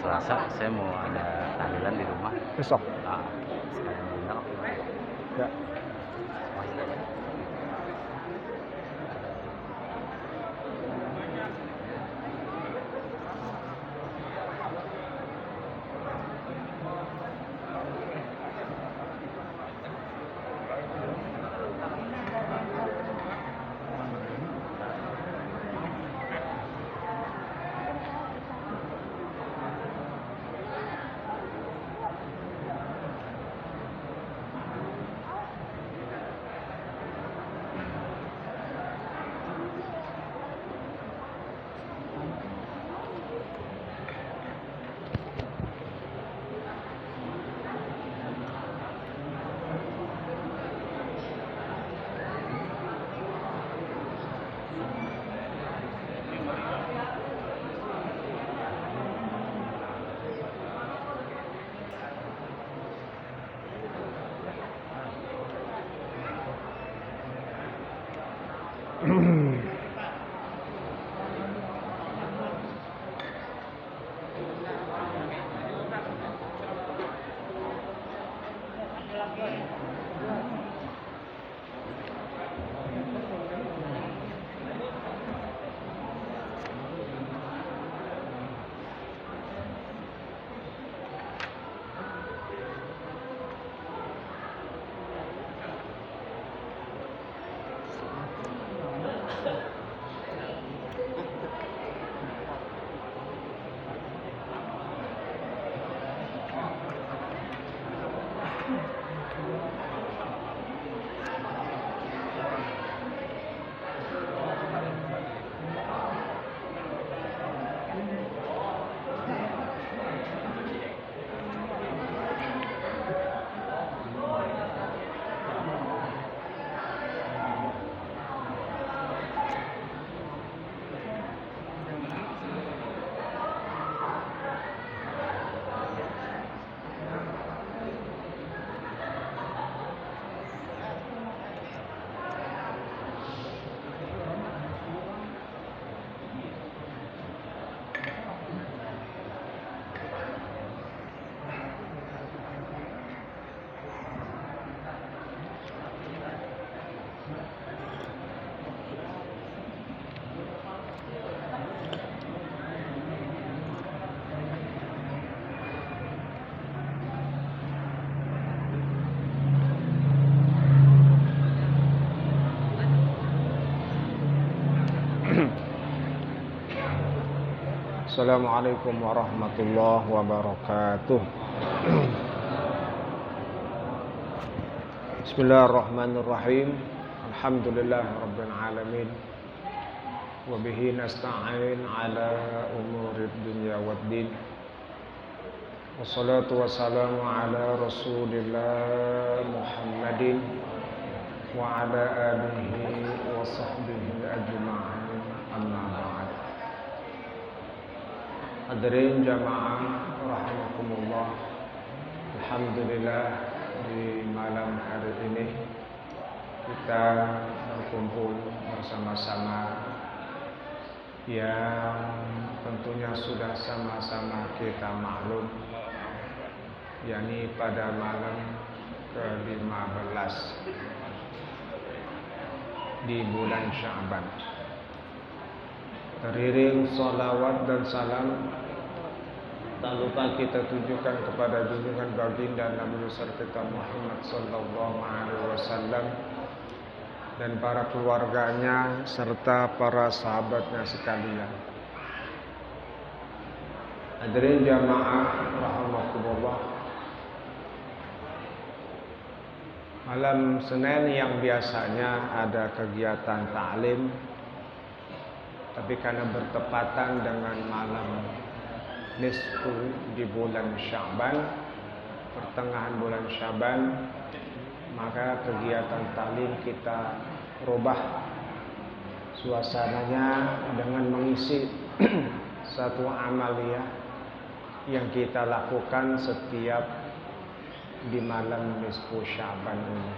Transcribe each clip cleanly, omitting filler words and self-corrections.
Selasa saya mau ada tahlilan di rumah. Besok. Nah, sekalian diundang. Ya. Assalamualaikum warahmatullahi wabarakatuh. Bismillahirrahmanirrahim. Alhamdulillahirabbil alamin. Wa bihi nasta'in ala umurid dunya waddin. Wassalatu wassalamu ala Rasulillah Muhammadin wa ala alihi wa sahbihi ajma'in. Amma ba'd. Hadirin jamaah rahimakumullah. Alhamdulillah di malam hari ini kita berkumpul bersama-sama yang tentunya sudah sama-sama kita maklum, yakni pada malam ke-15 di bulan Sya'ban. Teriring salawat dan salam tak lupa kita tujukan kepada junjungan baginda Nabi besar kita Muhammad sallallahu alaihi wasallam dan para keluarganya serta para sahabatnya sekalian. Hadirin jamaah rahimakumullah. Malam Senin yang biasanya ada kegiatan ta'lim, tapi karena bertepatan dengan malam nisfu di bulan Sya'ban, pertengahan bulan Sya'ban, maka kegiatan ta'lim kita rubah suasananya dengan mengisi satu amaliyah yang kita lakukan setiap di malam nisfu Sya'ban ini.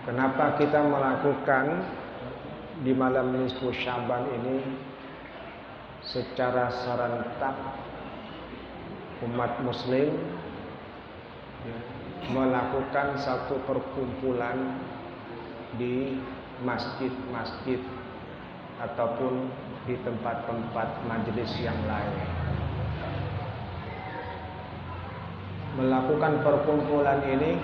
Kenapa kita melakukan di malam nisfu Sya'ban ini? secara serentak umat muslim melakukan satu perkumpulan di masjid-masjid ataupun di tempat-tempat majelis yang lain. Melakukan perkumpulan ini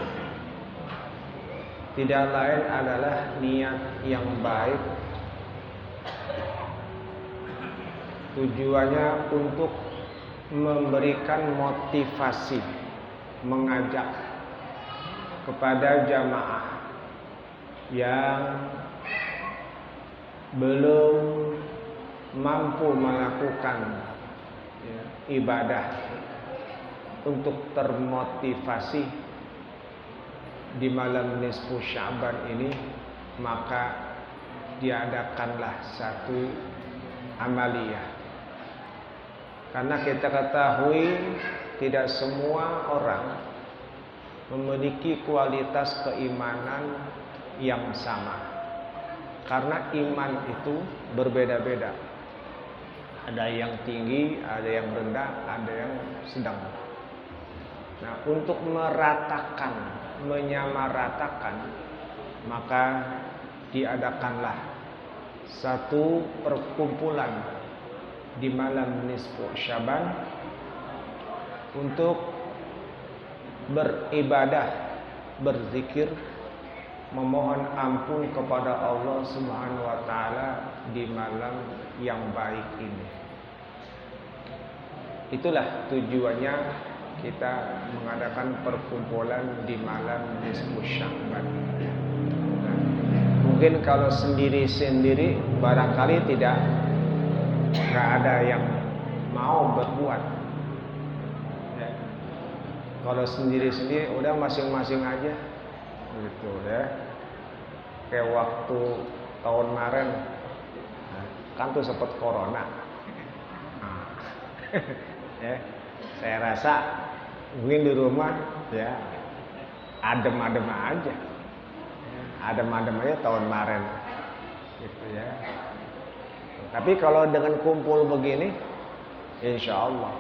tidak lain adalah niat yang baik. Tujuannya untuk memberikan motivasi, mengajak kepada jamaah yang belum mampu melakukan ibadah untuk termotivasi di malam nisfu Sya'ban ini, maka diadakanlah satu amaliyah. Karena kita ketahui tidak semua orang memiliki kualitas keimanan yang sama. Karena iman itu berbeda-beda. Ada yang tinggi, ada yang rendah, ada yang sedang. Nah, untuk meratakan, menyamaratakan, maka diadakanlah satu perkumpulan di malam nisfu Sya'ban untuk beribadah, berzikir, memohon ampun kepada Allah Subhanahu wa taala di malam yang baik ini. Itulah tujuannya kita mengadakan perkumpulan di malam nisfu Sya'ban. Nah, mungkin kalau sendiri-sendiri barangkali nggak ada yang mau berbuat. Ya. Kalau sendiri-sendiri udah masing-masing aja, gitu ya. Kayak waktu tahun kemarin, kan tuh sempat corona. Ya, saya rasa mungkin di rumah ya adem-adem aja, adem-adem aja tahun kemarin, gitu ya. Tapi kalau dengan kumpul begini, insya Allah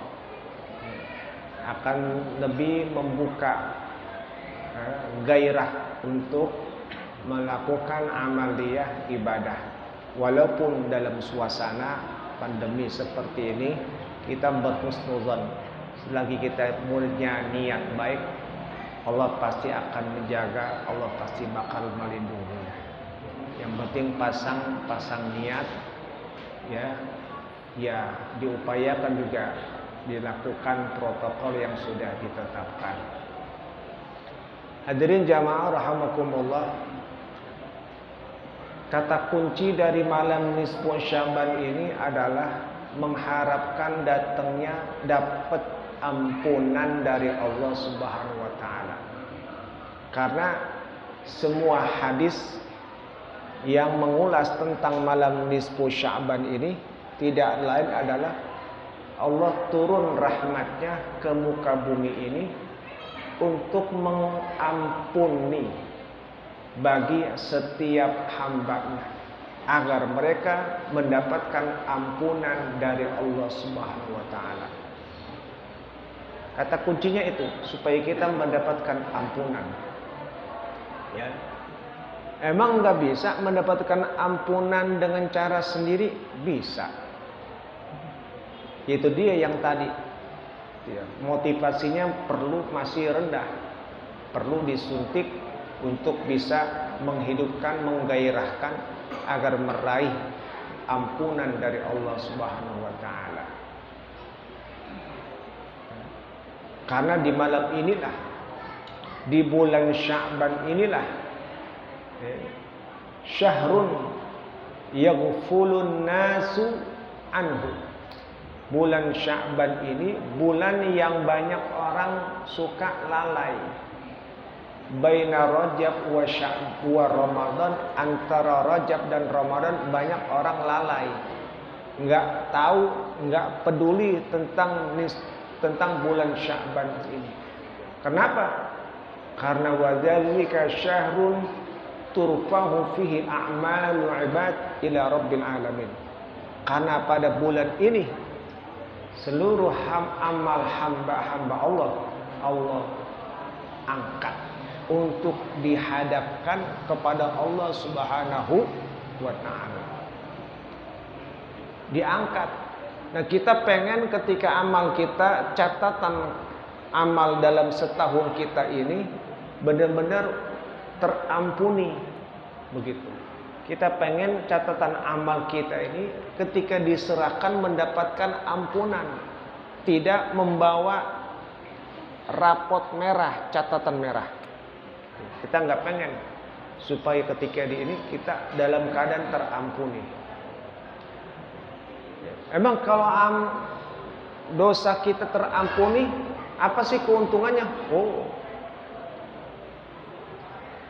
akan lebih membuka gairah untuk melakukan amaliyah ibadah. Walaupun dalam suasana pandemi seperti ini, kita berhusnuzon. Selagi kita punya niat baik, Allah pasti akan menjaga, Allah pasti bakal melindungi. Yang penting pasang niat. Ya diupayakan juga dilakukan protokol yang sudah ditetapkan. Hadirin jamaah rahimakumullah, kata kunci dari malam nisfu Sya'ban ini adalah mengharapkan datangnya dapat ampunan dari Allah Subhanahu wa taala. Karena semua hadis yang mengulas tentang malam nisfu Sya'ban ini tidak lain adalah Allah turun rahmatnya ke muka bumi ini untuk mengampuni bagi setiap hambanya agar mereka mendapatkan ampunan dari Allah Subhanahu wa taala. Kata kuncinya itu supaya kita mendapatkan ampunan. Ya. Emang nggak bisa mendapatkan ampunan dengan cara sendiri? Bisa. Itu dia yang tadi. Ya, motivasinya masih rendah. Perlu disuntik untuk bisa menghidupkan, menggairahkan agar meraih ampunan dari Allah Subhanahu wa taala. Karena di malam inilah, di bulan Sya'ban inilah, syahrun yaghfulun nasu anhu. Bulan Sya'ban ini bulan yang banyak orang suka lalai. Baina Rajab wa Ramadan, antara Rajab dan Ramadan banyak orang lalai. Enggak tahu, enggak peduli tentang bulan Sya'ban ini. Kenapa? Karena wadzalika syahrun turfahu fihi a'malu ibad ila rabbil alamin. Karena pada bulan ini seluruh amal hamba-hamba Allah angkat untuk dihadapkan kepada Allah Subhanahu wa taala. Diangkat. Nah, kita pengen ketika amal kita, catatan amal dalam setahun kita ini benar-benar terampuni. Begitu. Kita pengen catatan amal kita ini ketika diserahkan mendapatkan ampunan, tidak membawa rapot merah, catatan merah. Kita nggak pengen supaya ketika di ini kita dalam keadaan terampuni. Emang kalau dosa kita terampuni, apa sih keuntungannya? Oh,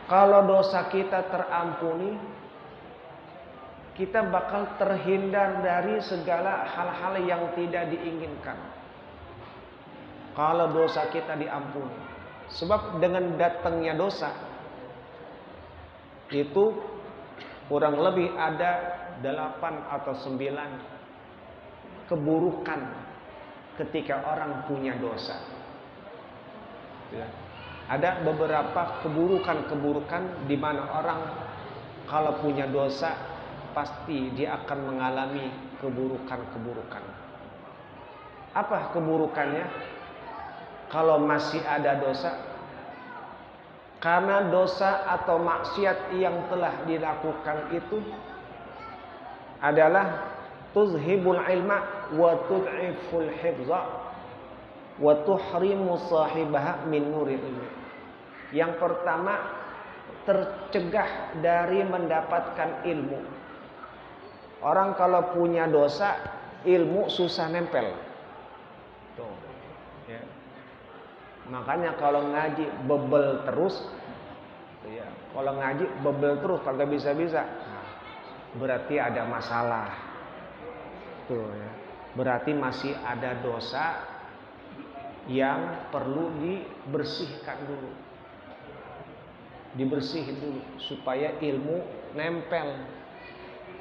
kalau dosa kita terampuni, kita bakal terhindar dari segala hal-hal yang tidak diinginkan. Kalau dosa kita diampuni. Sebab dengan datangnya dosa, itu kurang lebih ada 8 atau 9 keburukan ketika orang punya dosa. Ya. Ada beberapa keburukan di mana orang kalau punya dosa pasti dia akan mengalami keburukan. Apa keburukannya? Kalau masih ada dosa, karena dosa atau maksiat yang telah dilakukan itu adalah tuzhibul ilma wa tud'iful hifza wa tuhrimu sahibaha min nuril ilmi. Yang pertama, tercegah dari mendapatkan ilmu. Orang kalau punya dosa, ilmu susah nempel. Tuh, ya. Makanya kalau ngaji bebel terus, ya. Kalau ngaji bebel terus kagak bisa-bisa, nah, berarti ada masalah. Tuh, ya. Berarti masih ada dosa yang perlu dibersihkan dulu. Dibersihin dulu supaya ilmu nempel.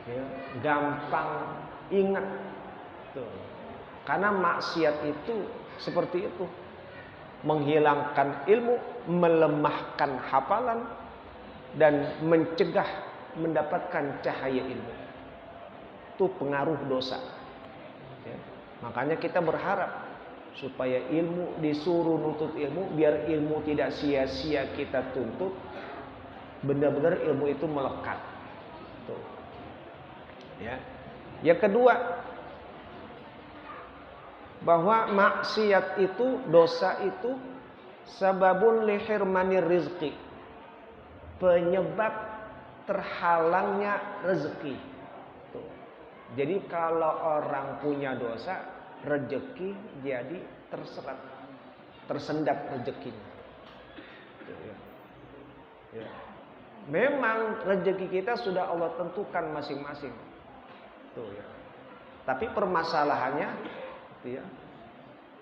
Ya, gampang ingat. Tuh. Karena maksiat itu seperti itu. Menghilangkan ilmu, melemahkan hafalan, dan mencegah mendapatkan cahaya ilmu. Itu pengaruh dosa. Ya. Makanya kita berharap supaya ilmu, disuruh nuntut ilmu, biar ilmu tidak sia-sia kita tuntut, benar-benar ilmu itu melekat. Tuh. Ya. Yang kedua, bahwa maksiat itu, dosa itu sababun lihirmanir rizki, penyebab terhalangnya rezeki. Tuh. Jadi kalau orang punya dosa, rezeki jadi terserat, tersendat rezekinya. Tuh, ya. Ya. Memang rezeki kita sudah Allah tentukan masing-masing. Tuh, ya. Tapi permasalahannya, ya,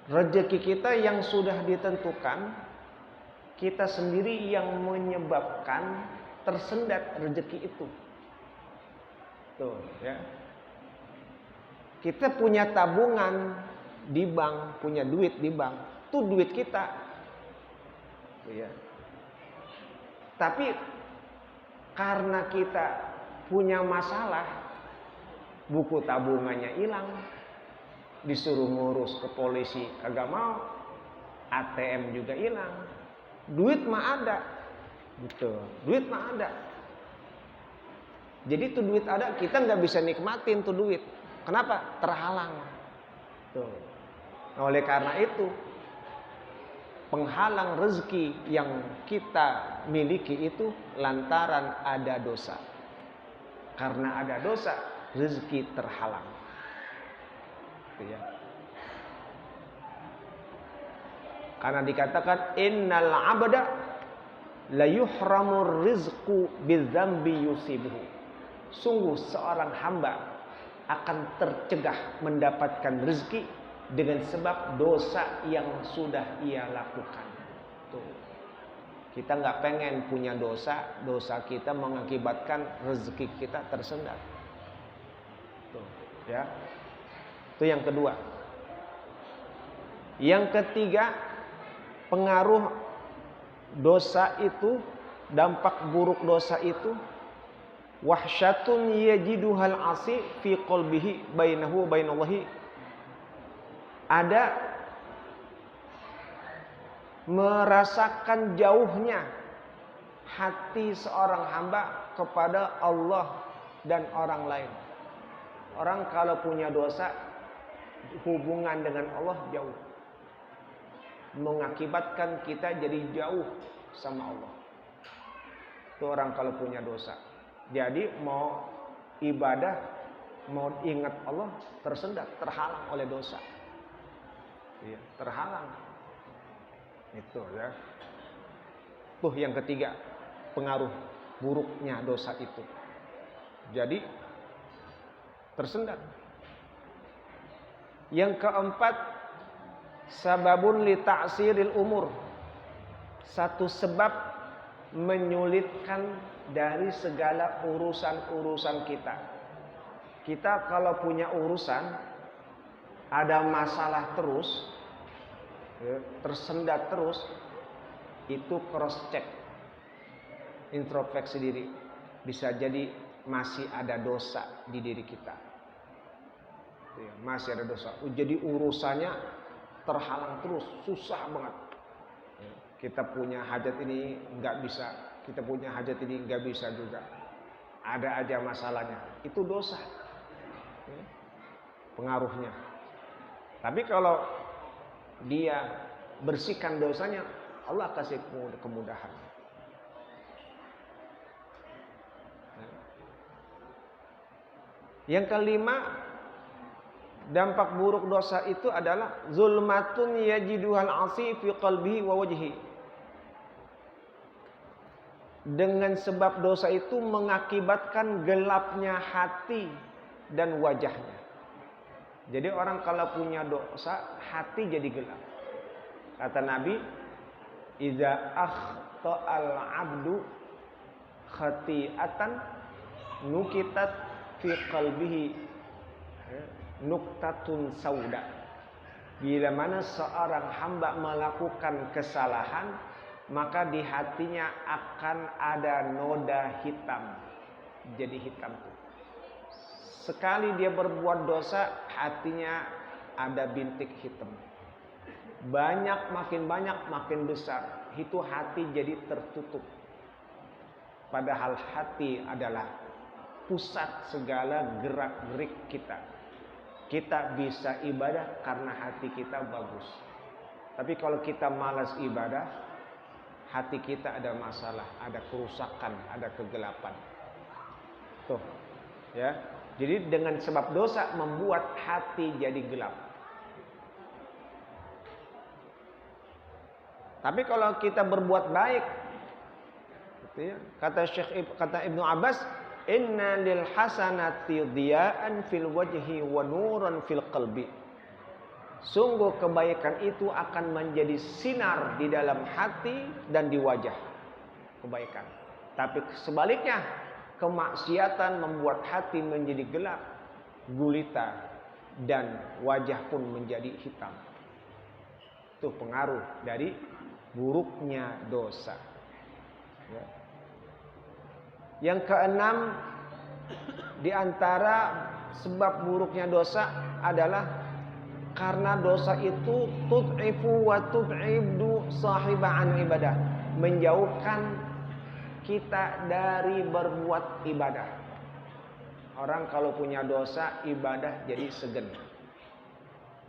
rezeki kita yang sudah ditentukan, kita sendiri yang menyebabkan tersendat rezeki itu. Tuh, ya. Kita punya tabungan di bank, punya duit di bank, itu duit kita. Tuh, ya. Tapi karena kita punya masalah, buku tabungannya hilang, disuruh ngurus ke polisi kagak mau, ATM juga hilang, duit mah ada, gitu, duit mah ada. Jadi tuh duit ada, kita nggak bisa nikmatin tuh duit. Kenapa? Terhalang. Tuh. Nah, oleh karena itu, penghalang rezeki yang kita miliki itu lantaran ada dosa. Karena ada dosa, rezeki terhalang. Ya. Karena dikatakan innal abda la yuhramur rizqu bidzambi yusibuhu. Sungguh seorang hamba akan tercegah mendapatkan rezeki dengan sebab dosa yang sudah ia lakukan. Tuh. Kita nggak pengen punya dosa, dosa kita mengakibatkan rezeki kita tersendat. Tuh, ya. Itu yang kedua. Yang ketiga, pengaruh dosa itu, dampak buruk dosa itu, wahsyatun yajiduhal asi fi qalbihi bainahu wa bainallahi. Ada merasakan jauhnya hati seorang hamba kepada Allah dan orang lain. Orang kalau punya dosa, hubungan dengan Allah jauh, mengakibatkan kita jadi jauh sama Allah. Itu orang kalau punya dosa. Jadi mau ibadah, mau ingat Allah, tersendat, terhalang oleh dosa. Iya, terhalang. Itu ya. Tuh yang ketiga, pengaruh buruknya dosa itu. Jadi tersendat. Yang keempat, sababun li ta'siril umur. Satu sebab menyulitkan dari segala urusan-urusan kita. Kita kalau punya urusan, ada masalah terus, tersendat terus, itu cross check, introspeksi diri. Bisa jadi masih ada dosa di diri kita. Masih ada dosa. Jadi urusannya terhalang terus, susah banget. Kita punya hajat ini nggak bisa, kita punya hajat ini nggak bisa juga. Ada aja masalahnya. Itu dosa. Pengaruhnya. Tapi kalau dia bersihkan dosanya, Allah kasih kemudahan. Yang kelima, dampak buruk dosa itu adalah zulmatun yajiduhal asi fi qalbihi wa wajhi. Dengan sebab dosa itu mengakibatkan gelapnya hati dan wajahnya. Jadi orang kalau punya dosa, hati jadi gelap. Kata Nabi, "Idza akhta'al 'abdu khati'atan nukitat fi qalbihi nuktatun sauda." Bila mana seorang hamba melakukan kesalahan, maka di hatinya akan ada noda hitam. Jadi hitam tuh. Sekali dia berbuat dosa, hatinya ada bintik hitam. Makin banyak, makin besar. Itu hati jadi tertutup. Padahal hati adalah pusat segala gerak-gerik kita. Kita bisa ibadah karena hati kita bagus. Tapi kalau kita malas ibadah, hati kita ada masalah, ada kerusakan, ada kegelapan. Tuh, ya. Jadi dengan sebab dosa membuat hati jadi gelap. Tapi kalau kita berbuat baik, gitu ya, kata Ibnu Abbas, inna lil hasanati diya'an fil wajhi wa nuran fil qalbi. Sungguh kebaikan itu akan menjadi sinar di dalam hati dan di wajah. Kebaikan. Tapi sebaliknya, kemaksiatan membuat hati menjadi gelap, gulita, dan wajah pun menjadi hitam. Itu pengaruh dari buruknya dosa. Ya. Yang keenam, di antara sebab buruknya dosa adalah karena dosa itu tud'ifu wa tub'idu sahiba an ibadah, menjauhkan kita dari berbuat ibadah. Orang kalau punya dosa, ibadah jadi segan.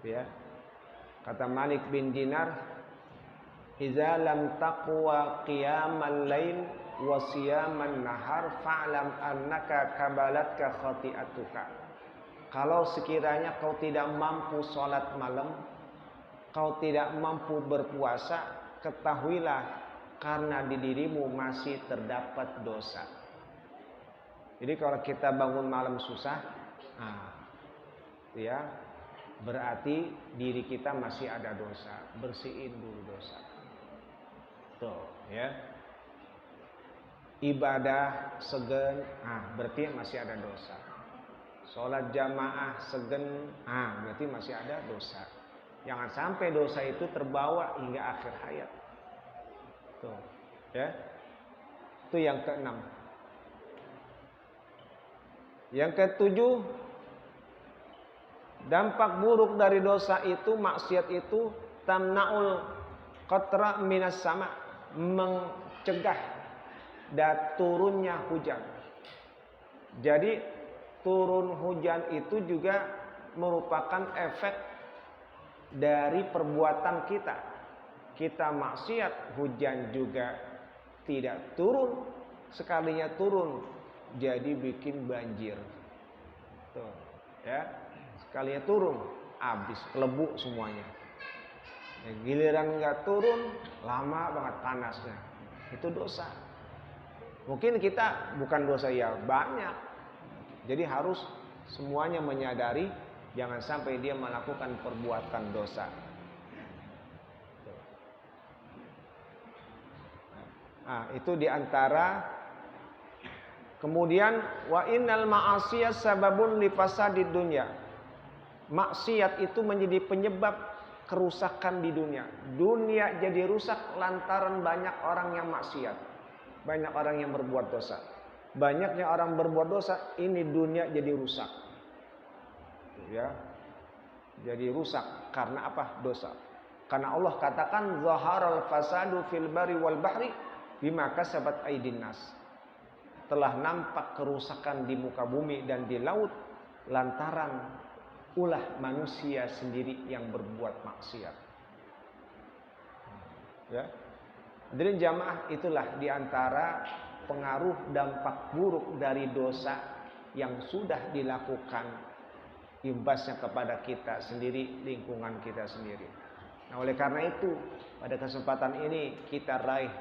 Ya. Kata Malik bin Dinar, "Idza lam taqwa qiyamal lail wa siyaman nahar fa'lam annaka kabalatka khati'atuka." Kalau sekiranya kau tidak mampu sholat malam, kau tidak mampu berpuasa, ketahuilah karena di dirimu masih terdapat dosa. Jadi kalau kita bangun malam susah, ya, berarti diri kita masih ada dosa. Bersihin dulu dosa. Tuh, ya. Ibadah segan, berarti masih ada dosa. sholat jamaah segen, berarti masih ada dosa. Jangan sampai dosa itu terbawa hingga akhir hayat. Tuh, ya. Itu yang keenam. Yang ketujuh, dampak buruk dari dosa itu, maksiat itu, tamnaul qatra minas sama, mencegah turunnya hujan. Jadi turun hujan itu juga merupakan efek dari perbuatan kita. Kita maksiat, hujan juga tidak turun. Sekalinya turun jadi bikin banjir. Tuh, ya. Sekalinya turun, habis kelebu semuanya. Ya, giliran nggak turun, lama banget panasnya. Itu dosa. Mungkin kita bukan dosa ya banyak. Jadi harus semuanya menyadari jangan sampai dia melakukan perbuatan dosa. Itu diantara. Kemudian wa innal ma'asiyah sababun li fasadid dunya. Maksiat itu menjadi penyebab kerusakan di dunia. Dunia jadi rusak lantaran banyak orang yang maksiat. Banyak orang yang berbuat dosa. Banyaknya orang berbuat dosa, ini dunia jadi rusak. Ya. Jadi rusak karena apa? Dosa. Karena Allah katakan zaharal fasadu fil bari wal bahri bima kasabat aydin nas. Telah nampak kerusakan di muka bumi dan di laut lantaran ulah manusia sendiri yang berbuat maksiat. Ya. Jadi jamaah, itulah diantara pengaruh dampak buruk dari dosa yang sudah dilakukan, imbasnya kepada kita sendiri, lingkungan kita sendiri. Nah, oleh karena itu pada kesempatan ini kita raih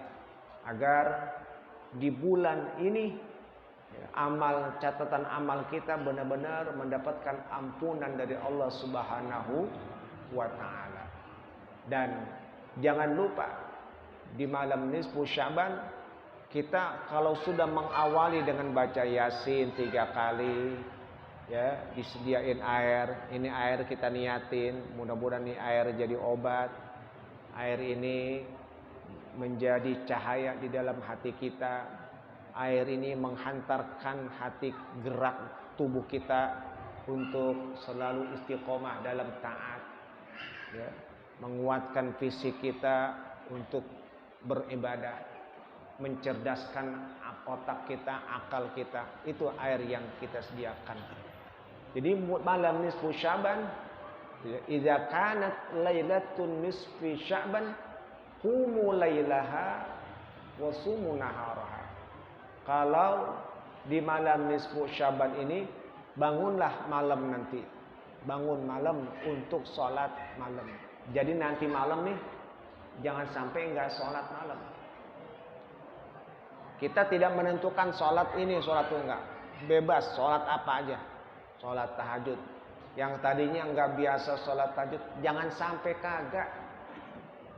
agar di bulan ini catatan amal kita benar-benar mendapatkan ampunan dari Allah Subhanahu wa taala. Dan jangan lupa di malam nisfu Sya'ban kita kalau sudah mengawali dengan baca Yasin 3 kali, ya, disediain air. Ini air kita niatin, mudah-mudahan ini air jadi obat. Air ini menjadi cahaya di dalam hati kita. Air ini menghantarkan hati, gerak tubuh kita untuk selalu istiqomah dalam taat, ya. Menguatkan fisik kita untuk beribadah, mencerdaskan otak kita, akal kita. Itu air yang kita sediakan. Jadi malam nisfu Sya'ban, idza kanat lailatun nisfi Sya'ban qumu lailaha wa sumu naharaha. Kalau di malam nisfu Sya'ban ini, bangunlah malam nanti. Bangun malam untuk sholat malam. Jadi nanti malam nih, jangan sampai enggak sholat malam. Kita tidak menentukan sholat ini, sholat itu enggak. Bebas, sholat apa aja. Sholat tahajud. Yang tadinya enggak biasa sholat tahajud, jangan sampai kagak.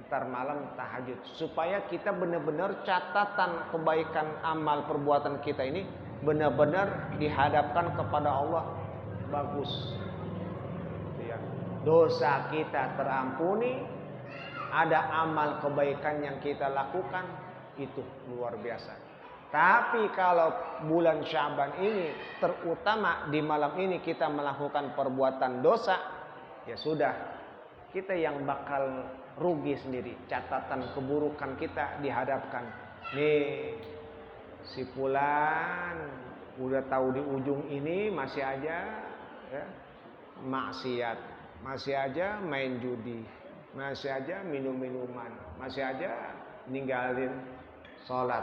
Ntar malam tahajud, supaya kita benar-benar catatan kebaikan amal perbuatan kita ini benar-benar dihadapkan kepada Allah bagus, ya. Dosa kita terampuni, ada amal kebaikan yang kita lakukan, itu luar biasa. Tapi kalau bulan Sya'ban ini, terutama di malam ini kita melakukan perbuatan dosa, ya sudah, kita yang bakal rugi sendiri. Catatan keburukan kita dihadapkan. Nih, si fulan udah tahu di ujung ini masih aja, ya, maksiat, masih aja main judi, masih aja minum-minuman, masih aja ninggalin sholat.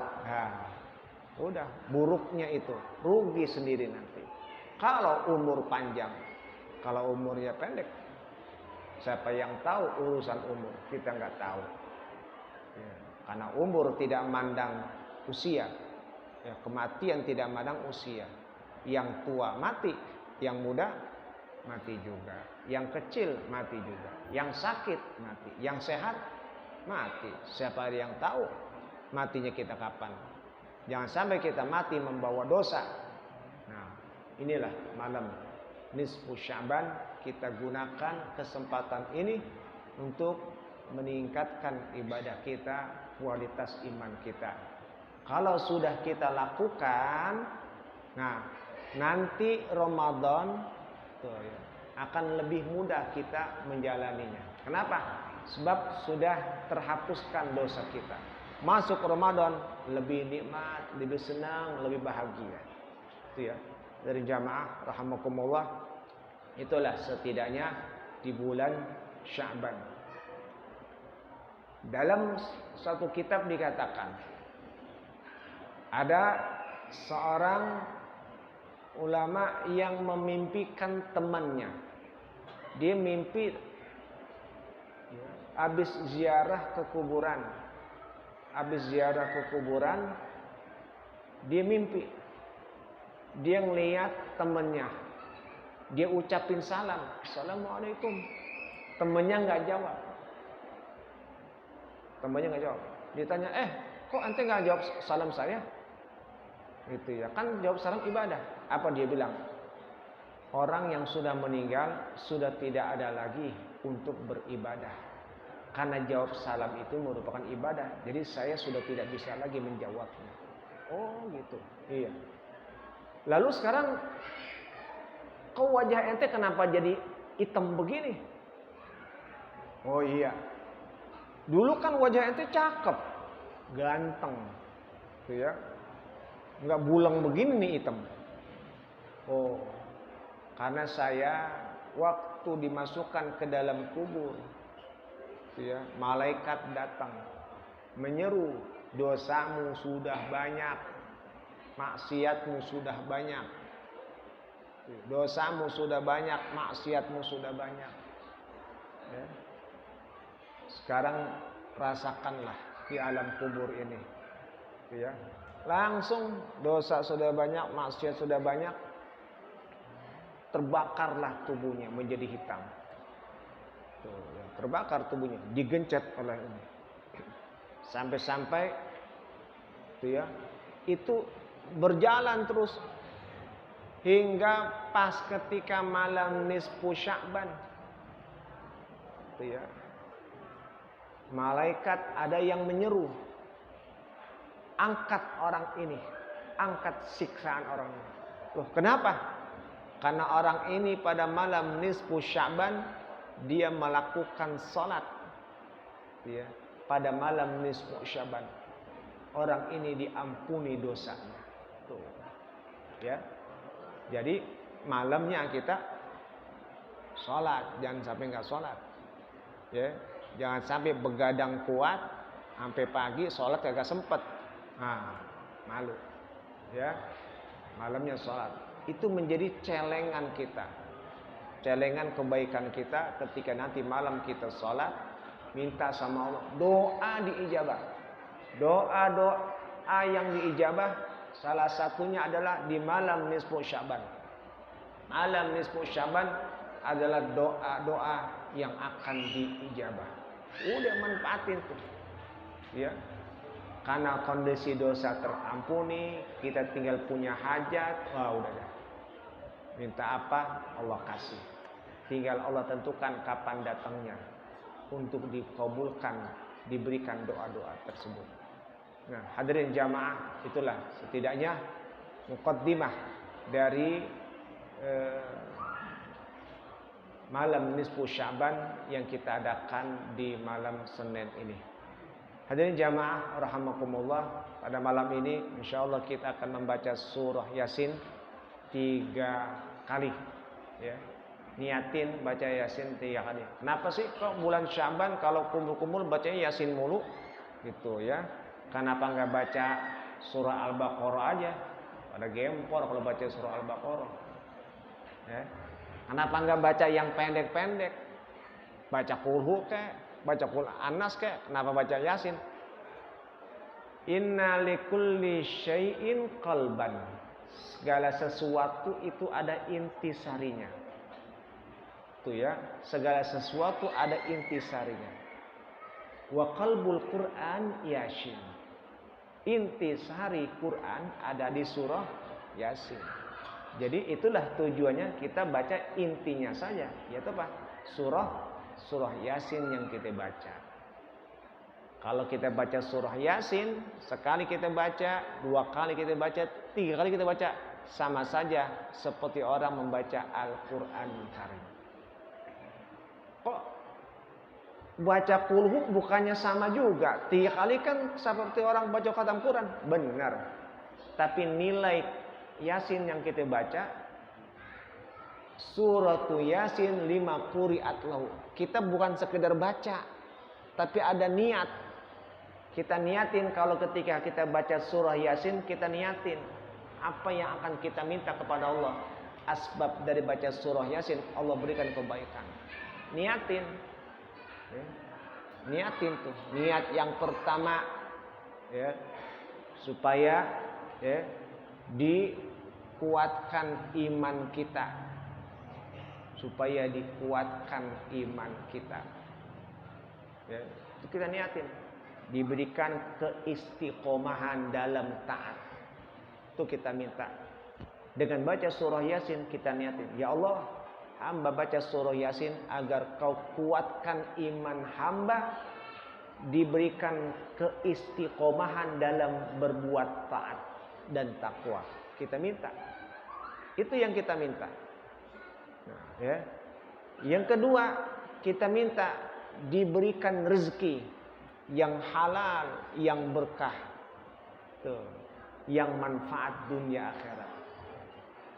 Udah, buruknya itu rugi sendiri nanti. Kalau umur panjang, kalau umurnya pendek, siapa yang tahu urusan umur? Kita nggak tahu. Ya, karena umur tidak mandang usia. Ya, kematian tidak mandang usia. Yang tua mati, yang muda mati juga. Yang kecil mati juga. Yang sakit mati, yang sehat mati. Siapa yang tahu matinya kita kapan? Jangan sampai kita mati membawa dosa. Nah, inilah malam nisfu Sya'ban, kita gunakan kesempatan ini untuk meningkatkan ibadah kita, kualitas iman kita. Kalau sudah kita lakukan, nah nanti Ramadan tuh ya, akan lebih mudah kita menjalaninya. Kenapa? Sebab sudah terhapuskan dosa kita. Masuk Ramadan lebih nikmat, lebih senang, lebih bahagia. Itu ya. Dari jamaah rahimakumullah, itulah setidaknya di bulan Sya'ban. Dalam satu kitab dikatakan ada seorang ulama yang memimpikan temannya. Dia mimpi habis ziarah ke kuburan. Habis ziarah ke kuburan, dia mimpi. Dia ngelihat temannya. Dia ucapin salam, "Assalamualaikum." Temannya nggak jawab. Temannya nggak jawab. Ditanya, kok ente nggak jawab salam saya? Gitu ya, kan jawab salam ibadah. Apa dia bilang? Orang yang sudah meninggal sudah tidak ada lagi untuk beribadah. Karena jawab salam itu merupakan ibadah. Jadi saya sudah tidak bisa lagi menjawabnya. Oh gitu. Iya. Lalu sekarang kok wajah ente kenapa jadi hitam begini? Oh iya. Dulu kan wajah ente cakep, ganteng. Gitu ya. Enggak bulang begini nih hitam. Oh, karena saya waktu dimasukkan ke dalam kubur, ya, malaikat datang menyeru, dosamu sudah banyak, maksiatmu sudah banyak. Dosamu sudah banyak, maksiatmu sudah banyak. Ya. Sekarang rasakanlah di alam kubur ini. Ya. Langsung dosa sudah banyak, maksiat sudah banyak, terbakarlah tubuhnya menjadi hitam. Tuh, ya, terbakar tubuhnya, digencet oleh ini. Sampai-sampai itu berjalan terus hingga pas ketika malam nisfu Sya'ban. Malaikat ada yang menyeru, angkat orang ini, angkat siksaan orang ini. Loh, kenapa? Karena orang ini pada malam nisfu Sya'ban dia melakukan salat. Ya, pada malam nisfu Sya'ban orang ini diampuni dosanya. Tuh. Ya. Jadi malamnya kita salat, jangan sampai enggak salat. Ya, jangan sampai begadang kuat sampai pagi salat kagak sempet. Nah, malu. Ya. Malamnya salat. Itu menjadi celengan kita. Celengan kebaikan kita ketika nanti malam kita salat, minta sama Allah, doa diijabah. Doa yang diijabah salah satunya adalah di malam nisfu Sya'ban. Malam nisfu Sya'ban adalah doa-doa yang akan diijabah. Udah manfaatin tuh. Ya. Karena kondisi dosa terampuni, kita tinggal punya hajat, wah udah dah. Minta apa? Allah kasih. Tinggal Allah tentukan kapan datangnya untuk dikabulkan, diberikan doa-doa tersebut. Nah, hadirin jamaah, itulah setidaknya muqaddimah dari malam nisfu Sya'ban yang kita adakan di malam Senin ini. Hadirin jamaah rahimakumullah, pada malam ini insyaallah kita akan membaca surah Yasin 3 kali, ya. Niatin baca Yasin 3 kali. Kenapa sih kok bulan Sya'ban kalau kumpul-kumpul bacanya Yasin mulu? Gitu ya. Kenapa enggak baca surah Al-Baqarah aja? Pada gempor kalau baca surah Al-Baqarah. Ya. Kenapa enggak baca yang pendek-pendek? Baca Qul kek, baca Qul Anas kek, kenapa baca Yasin? Inna likulli syai'in qalban. Segala sesuatu itu ada intisarinya. Tuh ya, segala sesuatu ada intisarinya. Wa qalbul Qur'an Yasin. Intisari Quran ada di surah Yasin. Jadi itulah tujuannya kita baca intinya saja, yaitu apa? Surah Yasin yang kita baca. Kalau kita baca surah Yasin, sekali kita baca, 2 kali kita baca, 3 kali kita baca, sama saja seperti orang membaca Al-Quran Karim. Kok baca kulhu bukannya sama juga? 3 kali kan seperti orang baca khatam Quran. Benar. Tapi nilai Yasin yang kita baca, suratu Yasin 5 quri'at lahu. Kita bukan sekedar baca, tapi ada niat. Kita niatin kalau ketika kita baca surah Yasin, kita niatin apa yang akan kita minta kepada Allah. Asbab dari baca surah Yasin, Allah berikan kebaikan. Niatin. Niatin tuh. Niat yang pertama ya, supaya ya, dikuatkan iman kita, supaya dikuatkan iman kita ya, itu kita niatin, diberikan keistiqomahan dalam taat, itu kita minta. Dengan baca surah Yasin kita niatin, ya Allah, hamba baca surah Yasin agar kau kuatkan iman hamba, diberikan keistiqomahan dalam berbuat taat dan takwa. Kita minta. Itu yang kita minta. Nah, ya. Yang kedua, kita minta diberikan rezeki yang halal, yang berkah. Tuh, yang manfaat dunia akhirat.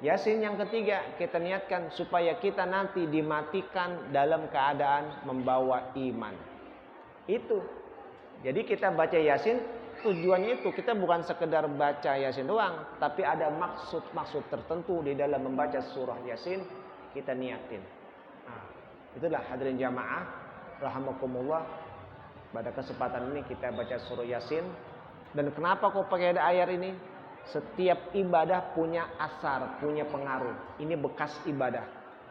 Yasin yang ketiga, kita niatkan supaya kita nanti dimatikan dalam keadaan membawa iman. Itu. Jadi kita baca Yasin, tujuannya itu kita bukan sekedar baca Yasin doang, tapi ada maksud-maksud tertentu di dalam membaca surah Yasin, kita niatin. Nah, itulah hadirin jamaah rahimakumullah. Pada kesempatan ini kita baca surah Yasin. Dan kenapa kok pakai ada ayat ini? Setiap ibadah punya asar, punya pengaruh. Ini bekas ibadah.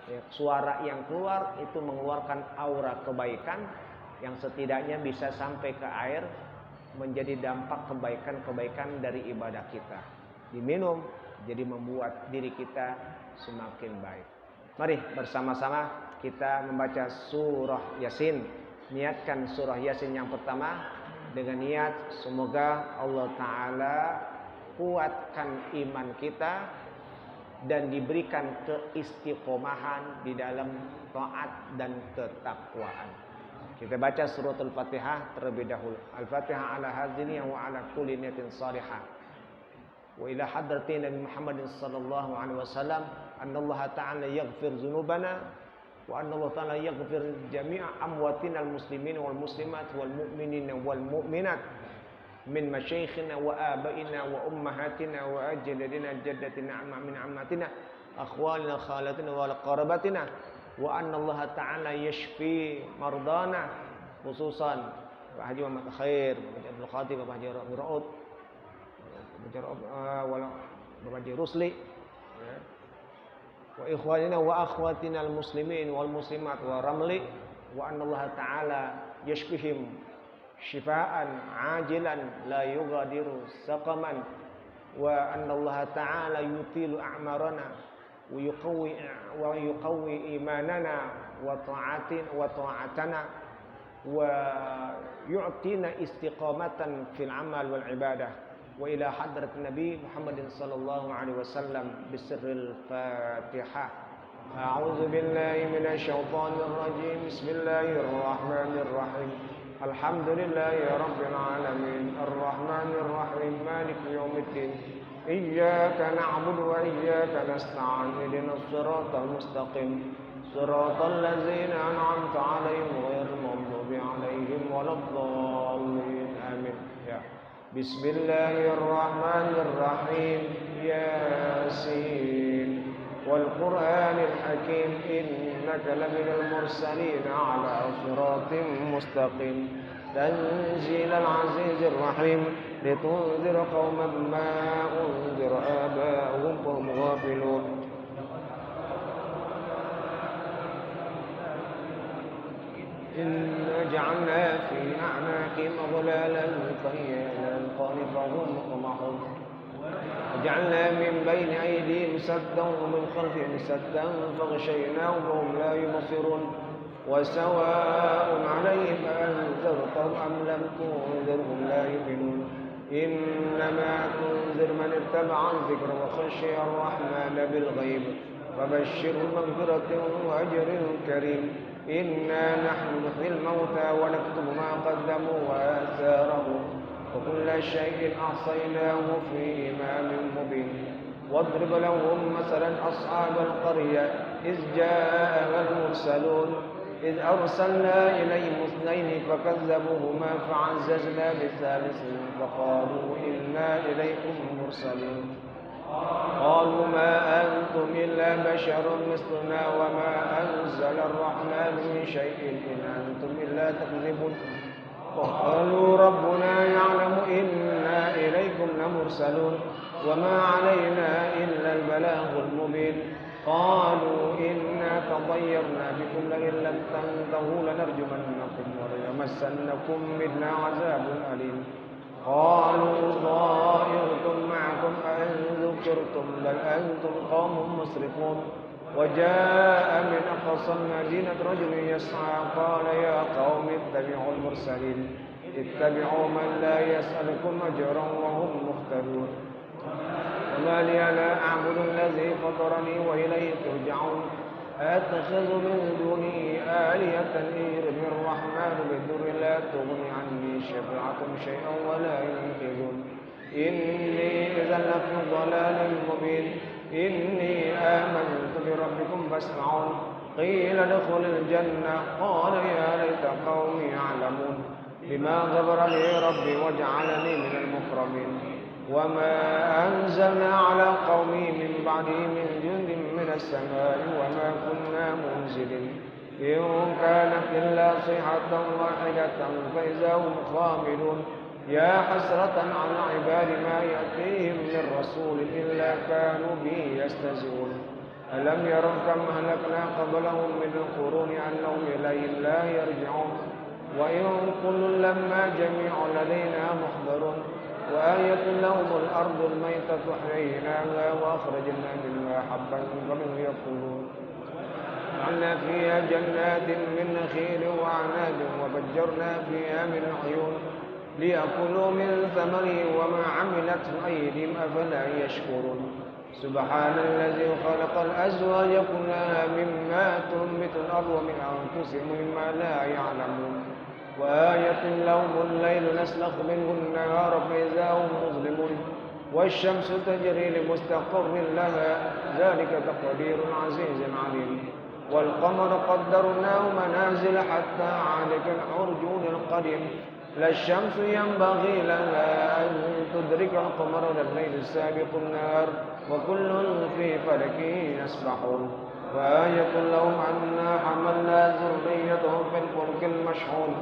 Ya, suara yang keluar itu mengeluarkan aura kebaikan yang setidaknya bisa sampai ke air, menjadi dampak kebaikan-kebaikan dari ibadah kita. Diminum, jadi membuat diri kita semakin baik. Mari bersama-sama kita membaca surah Yasin. Niatkan surah Yasin yang pertama dengan niat semoga Allah Ta'ala kuatkan iman kita dan diberikan keistiqomahan di dalam taat dan ketakwaan. Kita baca surat Al-Fatihah terlebih dahulu. Al-Fatihah ala hadhihi wa ala kulli niyatin salihah. Wa ila hadratin Nabi Muhammad sallallahu alaihi wasallam anna Allah ta'ala yaghfir dzunubana wa anna Allah ta'ala yaghfir jami'a amwatina al-muslimin wal muslimat wal mu'minina wal mu'minat min masyayikhina wa abaina wa ummahatina wa ajdadina jaddatina min ammatina akhwalina khalatina wa qarabatina wa anna Allah ta'ala yashfi mardana khususan Pak Haji Muhammad Khair, Pak Haji Abdul Khatib, Pak Haji Raud, Pak Haji Rusli wa ikhwanina wa akhwatina al-muslimin wal muslimat wa ramli wa anna Allah ta'ala yashfihim shifaan ajilan la yughadiru saqaman wa anna Allah ta'ala yutilu a'marana ويقوي إيماننا وطاعتنا ويعطينا استقامة في العمل والعبادة وإلى حضرة النبي محمد صلى الله عليه وسلم بسر الفاتحة. أعوذ بالله من الشيطان الرجيم. بسم الله الرحمن الرحيم. الحمد لله رب العالمين الرحمن الرحيم مالك يوم الدين إياك نعبد وإياك نستعين اهدنا الصراط المستقيم صراط الذين أنعمت عليهم غير المغضوب عليهم ولا الضالين آمين. بسم الله الرحمن الرحيم ياسين والقرآن الحكيم إنك لمن المرسلين على صراط مستقيم تنزيل العزيز الرحيم لتنذر قوما ما أنذر آباؤهم وهم غافلون. إنا جعلنا في أعناقهم أغلالا فهي إلى الأذقان فهم مقمحون وجعلنا من بين أيديهم سدا ومن خلفهم سدا فغشيناهم وهم لا يبصرون وسواء عليهم أنذرتهم أم لم تنذرهم لا يؤمنون إنما تنذر من اتبع الذكر وخشي الرحمن بالغيب فبشره مغفرة وأجر كريم إنا نحن نحيي الموتى ونكتب ما قدموا وآثارهم وكل شيء أحصيناه في إمام مبين واضرب لهم مثلا أصحاب القرية إذ جاءها المرسلون إذ أرسلنا إليهم اثنين فكذبوهما فعززنا بثالث فقالوا إنا إليكم مرسلون قالوا ما أنتم إلا بشر مثلنا وما أنزل الرحمن من شيء إن أنتم إلا تكذبون وقالوا ربنا يعلم إنا إليكم لمرسلون وما علينا إلا البلاغ المبين قالوا إنا تطيرنا بكم لئن لم تنتهوا لنرجمنكم وليمسنكم منا عذاب أليم قالوا ضائركم معكم أئن ذكرتم بل أنتم قوم مسرفون وجاء من أقصى المدينة رجل يسعى قال يا قوم اتبعوا المرسلين اتبعوا من لا يسألكم أجرا وهم مهتدون وما لي لا أعبد الذي فطرني وإليه ترجعون أتخذ من دونه آلهة إن يردني الرحمن بالضر لا تغني عني شفاعتهم شيئا ولا ينقذون إني إذا لفي ضلال مبين إني آمنت بربكم فاسمعون قيل ادخل الجنة قال يا ليت قومي يعلمون بما غفر لي ربي وجعلني من المكرمين وما أنزلنا على قومه من بعده من جند من السماء وما كنا منزلين إن كانت إلا صيحة واحدة فإذا هم خامدون يا حسرة على العباد ما يأتيهم من رسول إلا كانوا به يستهزئون ألم يروا كم أهلكنا قبلهم من القرون أنهم إليهم لا يرجعون وإن كل لما جميع لدينا محضرون وآية لهم الأرض الميتة أحييناها وأخرجنا منها حبا فمنه يأكلون وجعلنا فيها جنات من نخيل وأعناب وفجرنا فيها من عيون ليأكلوا من ثمره وما عملته أيديهم أفلا يشكرون سبحان الذي خلق الأزواج كلها مما تنبت الأرض ومن أنفسهم مما لا يعلمون وآية لهم الليل نسلخ منه النهار فإذا هم مظلمون والشمس تجري لمستقر لها ذلك تقدير عزيز عليم والقمر قدرناه منازل حتى عاد كالعرجون القديم لا الشمس ينبغي لها أن تدرك القمر ولا الليل سابق النهار وكل في فلك يسبحون وآية لهم أنا حملنا ذريتهم في الفلك المشحون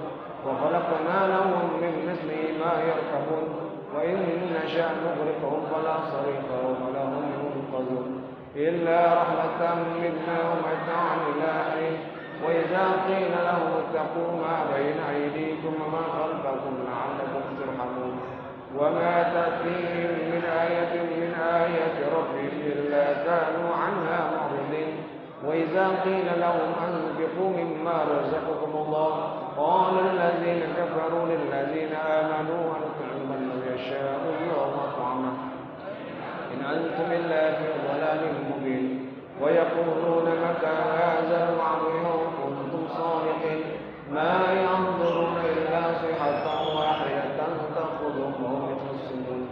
وخلقنا لهم من مثله ما يركبون وإن نشأ نغرقهم فلا صريخ لهم ولا هم ينقذون إلا رحمة منا ومتاعا إلى حين وإذا قيل لهم اتقوا ما بين أيديكم وما خلفكم لعلكم ترحمون وما تأتيهم من آية من آيات ربهم إلا كانوا عنها معرضين وإذا قيل لهم أنفقوا مما رزقكم الله قال الذين كفروا للذين آمنوا أنطعم من يشاء الله طعمه إن أنتم إلا في ضلال مبين ويقولون متى هذا الوعد إن كنتم صادقين ما ينظرون إلا صيحة واحدة تأخذهم وهم يخصمون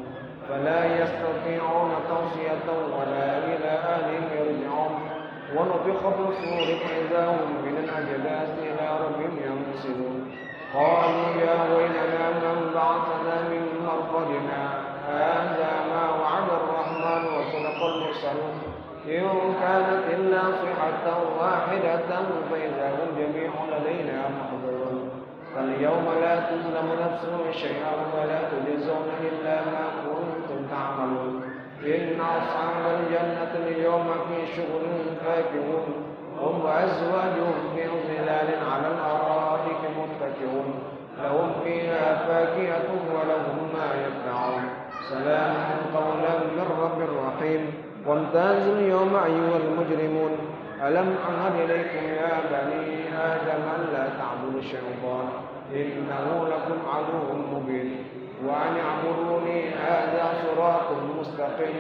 فلا يستطيعون توصية ولا إلى أهلهم يرجعون ونفخ في الصور فإذا هم من الأجداث إلى ربهم ينسلون قالوا يا ويلنا من بعثنا من مرقدنا هذا ما وعد الرحمن وصدق المرسلون إن كانت إلا صيحة واحدة فإذا هم جميع لدينا محضرون فاليوم لا تظلم نفس شيئا ولا تجزون إلا ما كنتم تعملون إن أصحاب الجنة اليوم في شغل فاكهون هم وأزواجهم في ظلال على الأرائك متكئون لهم فيها فاكهة ولهم ما يدعون سلام قولا الرب الرحيم وامتازوا اليوم أيها المجرمون ألم أعهد إليكم يا بني آدم ألا تعبدوا الشيطان إنه لكم عدو مبين وأن اعبدوني هذا صراط مستقيم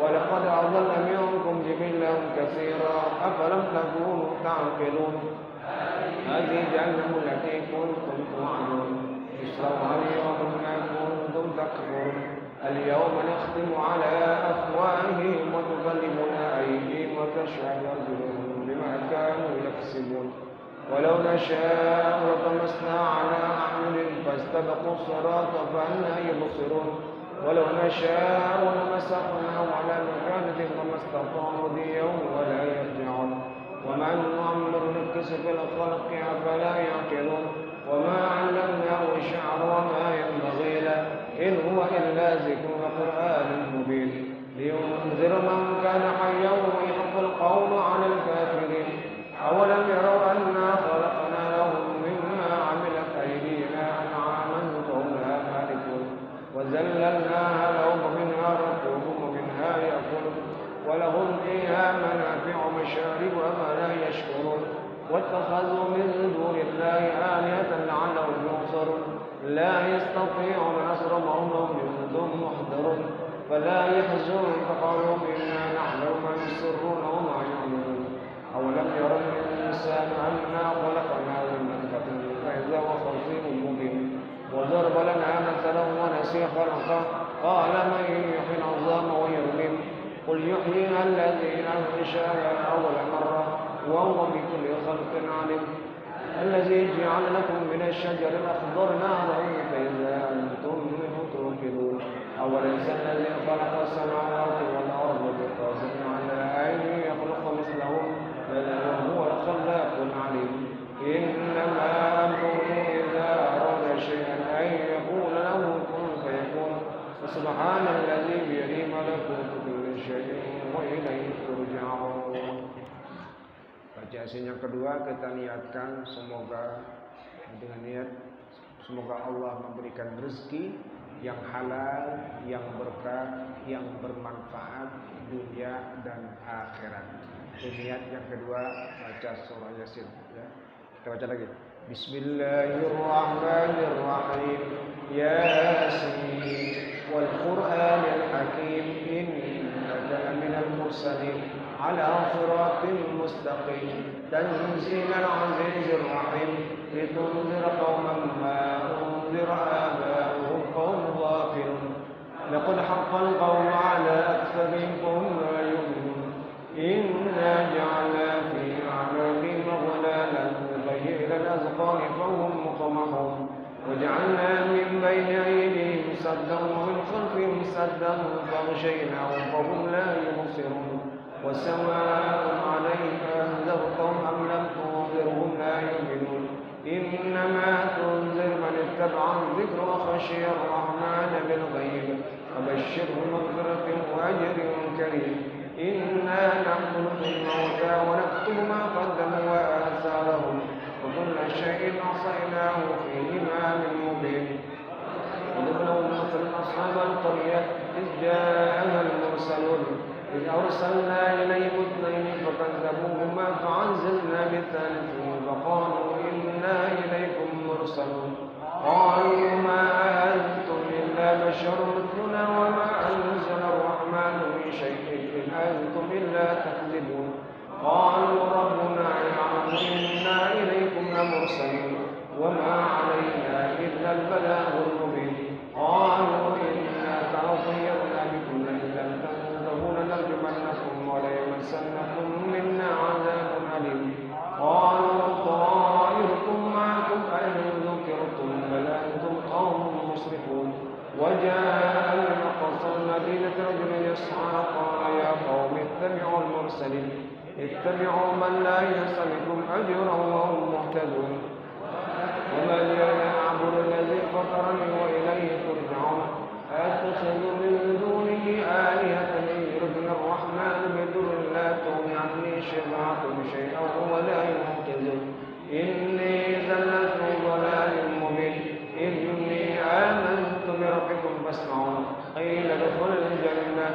ولقد أضل منكم جبلا كثيرا أفلم تكونوا تعقلون هذه جهنم التي كنتم توعدون اصلوها اليوم بما كنتم تكفرون اليوم نختم على أفواههم وتكلمنا أيديهم وتشهد أرجلهم بما كانوا يكسبون ولو نشاء لطمسنا على أعينهم فاستبقوا الصراط فأنى يبصرون ولو نشاء لمسخناهم على مكانتهم وما استطاعوا ضيا ولا يرجعون وما نعمر نكس في الخلق أفلا يعقلون وما علمناه الشعر وما ينبغي له إن هو إلا ذكر وقرآن مبين لينذر من كان حيا ويحق القول على الكافرين أولم يروا أنا خلقنا لهم مما عملت أيدينا أنعاما فهم لها مالكون وذللناها لهم ومنها ركوبهم ومنها يأكلون ولهم فيها منافع ومشارب وما لا يشكرون واتخذوا من دون الله آلهة لعلهم ينصرون لا يستطيعون نصرهم وهم جند محضرون فلا يحزنك قولهم إنا نعلم ما يسرون وما يعلنون أولم يرى الإنسان أنا خلقناه من نطفة فإذا هو خصيم مبين وضرب لنا مثلا ونسي خلقه قال من يحيي العظام وهي رميم قل يحييها الذي أنشأها أول مرة وهو بكل خلق عليم الذي جعل لكم من الشجر الأخضر نارا فإذا أنتم منه توقدون أوليس الذي خلق السماوات والأرض بقادر على أن يخلق مثلهم بل هو الخلاق العليم إنما أمره إذا أراد شيئا أن يقول له كن فيكون فسبحان الذي بيده ملكوت كل شيء وإليه ترجعون. Bacaan yang kedua kita niatkan semoga dengan niat semoga Allah memberikan rezeki yang halal, yang berkah, yang bermanfaat dunia dan akhirat. Itu niat yang kedua baca surah Yasin ya. Kita baca lagi. Bismillahirrahmanirrahim. Yasin wal Qur'anil hakim innaka laminal mursalin على صراط مستقيم تنزيل العزيز الرحيم لتنذر قوما ما أنذر آباؤهم فهم غافلون لقد حق القول على أكثرهم فهم لا يؤمنون إنا جعلنا في أعناقهم أغلالا فهي إلى الأذقان فهم مقمحون وجعلنا من بين أيديهم سدا ومن خلفهم سدا فغشيناهم فهم لا يبصرون وسواء عليك أنذرتهم أم لم تنذرهم لا يؤمنون إنما تنذر من اتبع الذكر وخشي الرحمن بالغيب فبشره مغفرة وأجر كريم إنا نحن الموتى ونكتب ما قدموا وآثارهم وكل شيء أحصيناه في إمام مبين وضرب لهم مثلا أصحاب القرية إذ جاءها المرسلون إذ أرسلنا إليهم اثنين فكذبوهما فعززنا بالثالث فقالوا إنا إليكم مرسلون قالوا ما أنتم إلا بشر مثلنا وما أنزل الرحمن من شيء إن أنتم إلا تكذبون قالوا ربنا يعلم إنا إليكم لمرسلون وما علينا إلا البلاغ المبين قالوا إنا ترضينا بكم لئن لم تنتهوا لنرجمنكم وليمسنكم منا عذاب أليم قالوا طائركم معكم أئن ذكرتم بل أنتم قوم مسرفون وجاء من أقصى المدينة رجل يسعى قال يا قوم اتبعوا المرسلين اتبعوا من لا يسألكم أجرا وهم مهتدون ومن يعبد الذي فطرني وإليه ترجعون أتخذ من دونه آلهة إن يردنا الرحمن بضر لا تغن عني شفاعتهم شيئا ولا ينقذون إني زلت في ضلال مبين إني آمنت بربكم فاسمعون قيل ادخل الجنة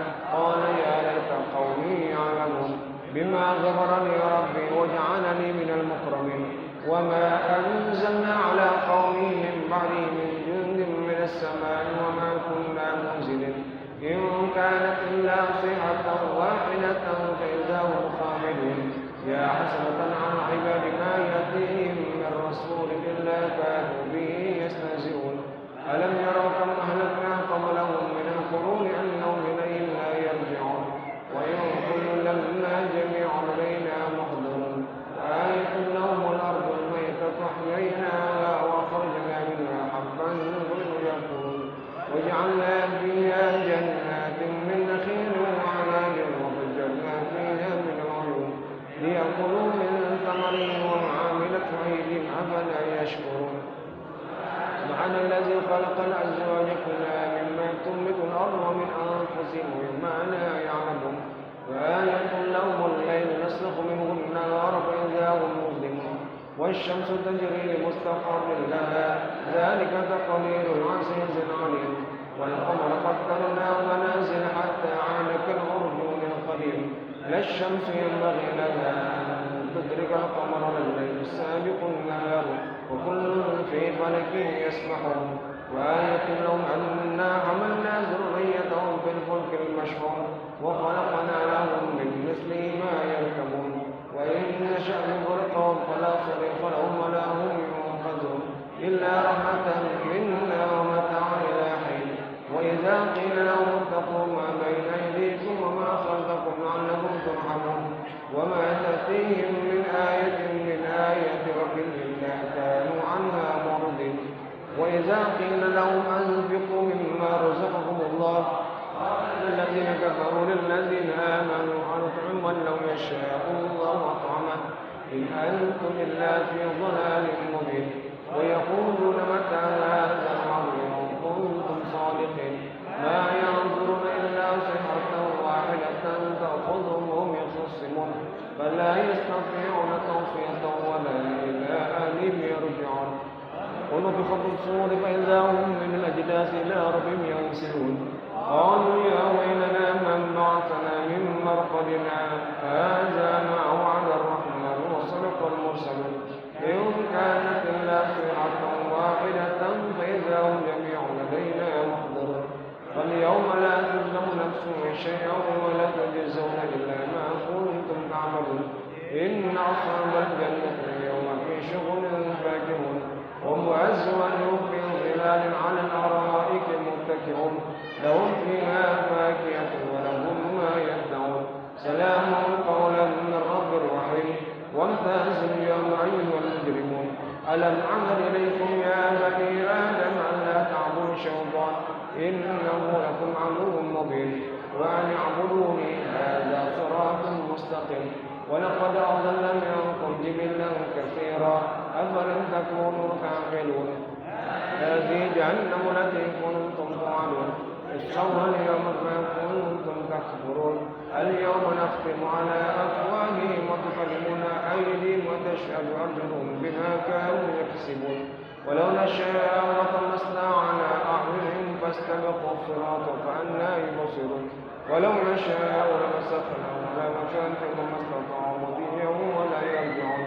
من المكرمين وما أنزلنا على قومه من بعده من جند من السماء وما كنا منزلين إن كانت إلا صيحة واحدة فإذا هم خامدون يا حسرة على العباد ما يأتيهم من رسول إلا كانوا به يستهزئون ألم يروا كم أهلكنا قبلهم من القرون أنهم إليهم لا يرجعون وإن كل لما جميع علينا محضرون آية لهم الأرض الميتة أحييناها وأخرجنا منها حبا يأكلون وجعلنا فيها جنات من نخيل وأعناب وفجرنا فيها من العيون ليأكلوا من ثمره وما عملت أيديهم أفلا يشكرون سبحان الذي خلق الأزواج كلها مما تنبت الأرض ومن أنفسهم ومما لا يعلمون وآية لهم الليل نسلخ منه النهار فإذا هم مظلمون والشمس تجري لمستقر لها ذلك تقدير العزيز العليم والقمر قدرناه منازل حتى عاد كالعرجون القديم لا الشمس ينبغي لها أن تدرك القمر والليل السابق النهار وكل في فلك يسبحون وآية لهم أنا حملنا ذريتهم في الفلك المشحون وخلقنا لهم من مثله ما يركبون وإن نشأ نغرقهم فلا صريخ لهم ولا هم ينقذون إلا رحمة منا ومتاعا إلى حين وإذا قيل لهم اتقوا ما بين أيديكم وما خلفكم لعلكم ترحمون وما تأتيهم من آية ربهم إلا كانوا عنها معرضين وإذا قيل لهم أنفقوا مما رزقكم الله الذين كفروا للذين آمنوا أنطعم من لو يشاء الله أطعمه إن أنتم إلا في ضلال مبين ويقولون متى هذا الأمر إن كنتم صادقين ما ينظرون إلا صيحة واحدة تأخذهم وهم يخصمون فلا يستطيعون توصية ولا إلى أهلهم يرجعون ونفخ في الصور فإذا هم من الأجداث إلى ربهم ينسلون قالوا يا ويلنا من بعثنا من مرقدنا هذا ما وعد الرحمن وصدق المرسلون إن كانت إلا صيحة واحدة فإذا هم جميع لدينا محضرون فاليوم لا تظلم نفس شيئا ولا تجزون إلا ما كنتم تعملون إن أصحاب الجنة اليوم في شغل فاكهون هم وأزواجهم في ظلال على الأرائك متكئون لهم فيها فاكهة ولهم ما يدعون سلام قولا من رب رحيم وامتازوا اليوم أيها المجرمون ألم أعهد إليكم يا بني آدم ألا تعبدوا الشيطان إنه لكم عدو مبين وأن اعبدوني هذا صراط مستقيم ولقد أضل منكم جبلا كثيرا أفلم تكونوا تعقلون هذه جهنم التي كنتم توعدون اصلوها اليوم ما كنتم تكفرون اليوم نختم على أفواههم وتكلمنا أيديهم وتشهد أرجلهم بما كانوا يكسبون ولو نشاء لطمسنا على أعينهم فاستبقوا الصراط فأنى يبصرون ولو نشاء لمسخناهم على مكانهم ما استطاعوا مضيا ولا يرجعون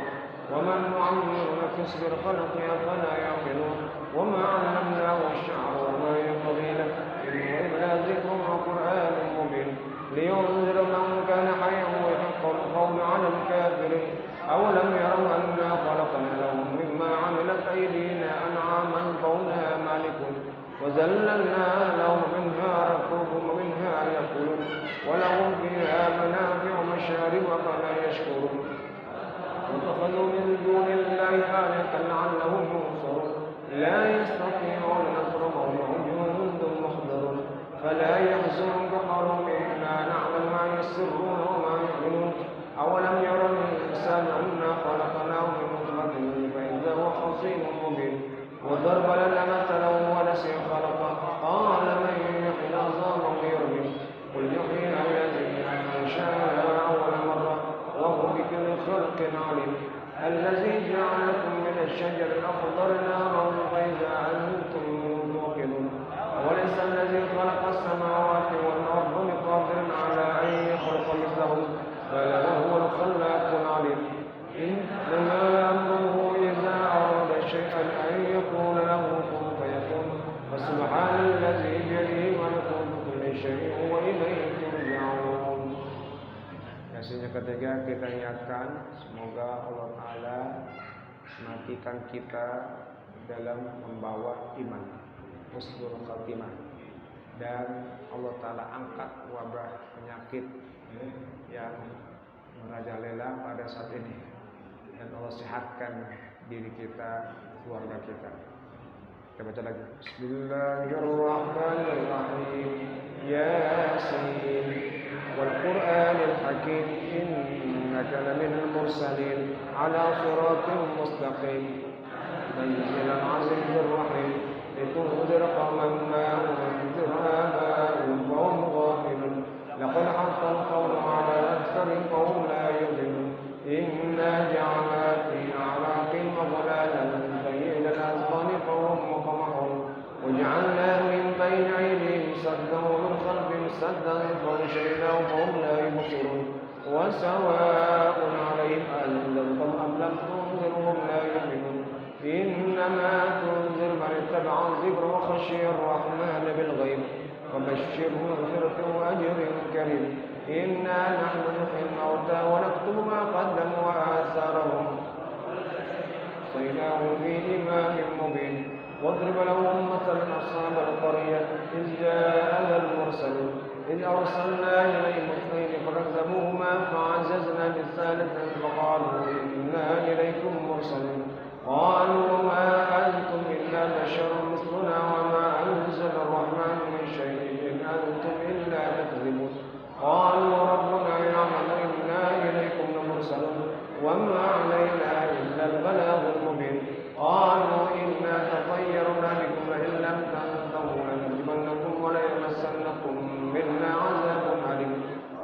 ومن نعمر نكسب الخلق فلا يعقلون وما علمناه الشعر وما ينبغي له إن هو إلا ذكر وقرآن مبين لينذر من كان حيا ويحق القول على الكافرين أولم يروا أنا خلقنا لهم مما عملت أيدينا أنعاما فهم مالكون وذللنا لهم منها ركوبهم ومنها يأكلون ولهم فيها منافع مشارب فلا يشكرون واتخذوا من دون الله آلهة لعلهم ينصرون لا يستطيعون نصرهم وهم جند محضرون فلا يحزنك قولهم إنا نعلم ما يسرون وما يعلنون أولم يرى الإنسان أنا خلقناه من نطفة فإذا هو خصيم مبين وضرب لنا مثلا ونسي خلقه قال من يحيي العظام ويرمي قل يحييها الذي أنشأها أول مرة وهو بكل خلق عليم الذي جعل لكم من الشجر الأخضر نارا فإذا أنتم موقدون وليس الذي خلق السماوات والأرض بقادر على أن يخلق مثلهم بل هو الخلاق العليم إنه فسبحان الذي بيده ملكوت كل شيء وإليه ترجعون. Yang ketiga kita niatkan semoga Allah Ta'ala matikan kita dalam membawa iman, husnul khatimah, dan Allah Ta'ala angkat wabah penyakit yang merajalela pada saat ini, dan Allah sehatkan diri kita, keluarga kita. Kita baca lagi. Bismillahirrahmanirrahim. Yasin wal Qur'anil hakim innaka laminal mursalin ala siratin mustaqim tanzilal azizir rahim litunzira qauman ma unzir aba'uhum wa hum ghafilun laqad haqqal qawlu ala aktharihim wa hum la yu'minun inna ja'alna fi a'raqihim aghlalan فإلى الأذقان فهم مقمحون وجعلنا من بين أيديهم سدا ومن خلفهم سدا فغشيناهم فهم لا يبصرون وسواء عليهم أأنذرتم أم لم تنذرهم لا يؤمنون إنما تنذر من اتبع الذكر وخشي الرحمن بالغيب وبشره مغفرة وأجر كريم إنا نحن نحيي الموتى ونكتب ما قدموا وآثارهم وإله في إمام مبين واضرب لهم مثلا أصحاب القرية إذ جاءها المرسلون إذ أرسلنا إليهم اثنين فكذبوهما فعززنا بالثالثة فقالوا إنا إليكم مرسلون قالوا ما أنتم إلا بشر مثلنا وما أنزل الرحمن من شيء إن أنتم إلا تكذبون قالوا ربنا يعلم إنا إليكم لمرسلون وما علينا إلا البلاغ المبين قالوا إنا تطيرنا بكم لئن لم تنتهوا لنرجمنكم وليمسنكم منا عذاب أليم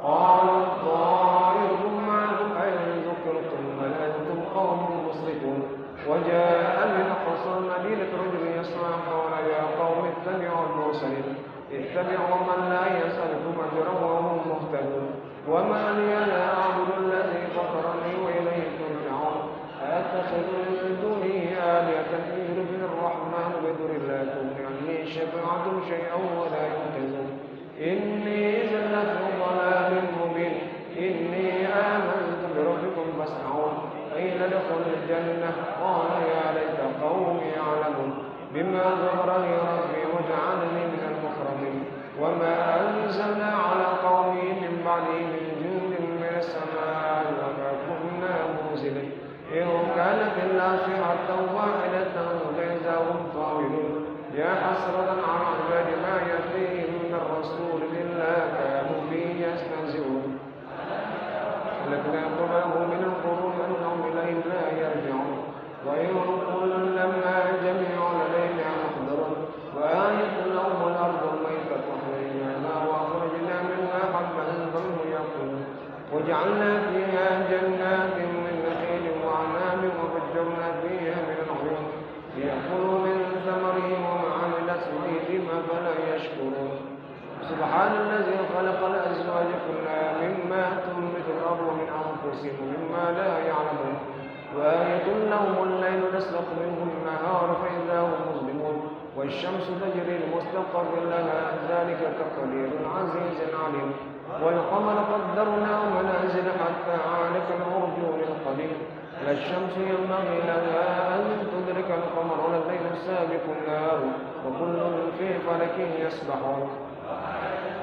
قالوا طائركم معكم أين ذكرتم بل أنتم قوم مسرفون وجاء من أقصى المدينة رجل يسعى قال يا قوم اتبعوا المرسلين اتبعوا من لا يسألكم أجرا وهم مهتدون وما لي لا أعبد الذي فطرني وإليه ترجعون أتخذ من دونه آلهة إن يردني الرحمن بضر لا تغن عني شفاعتهم شيئا ولا ينقذون إني إذا لفي ضلال مبين إني آمنت بربكم فاسمعون قيل ادخل الجنة قال يا ليت قومي يعلمون بما غفر لي ربي وجعلني من المكرمين وما أنزلنا على قومه من بعده من جند من السماء وما كنا منزلين إن كانت إلا صيحة واحدة فإذا هم خامدون يا حسرة على عباد ما يأتيهم من رسول إلا كانوا به يستهزئون أهلكنا قبلهم من القرون أنهم إليه لا يرجعون وإن كلما جميع لدينا محضرون وآية لهم الأرض الميتة أحييناها وأخرجنا منها حبا فمنه يأكلون وجعلنا فيها جنات من نخيل وأعناب وفجرنا فيها من العيون ليأكلوا من ثمره وما عملت أيديهم أفلا يشكرون سبحان الذي خلق الأزواج كلها مما تنبت الأرض من أنفسهم ومما لا يعلمون وآية لهم الليل نسلخ منه النهار فإذا هم مظلمون والشمس تجري لمستقر لها ذلك تقدير العزيز العليم والقمر قدرناه منازل حتى عاد كالعرجون القديم لا الشمس ينبغي لها أن تدرك القمر ولا الليل السابق النهار وكل في فلك يسبحون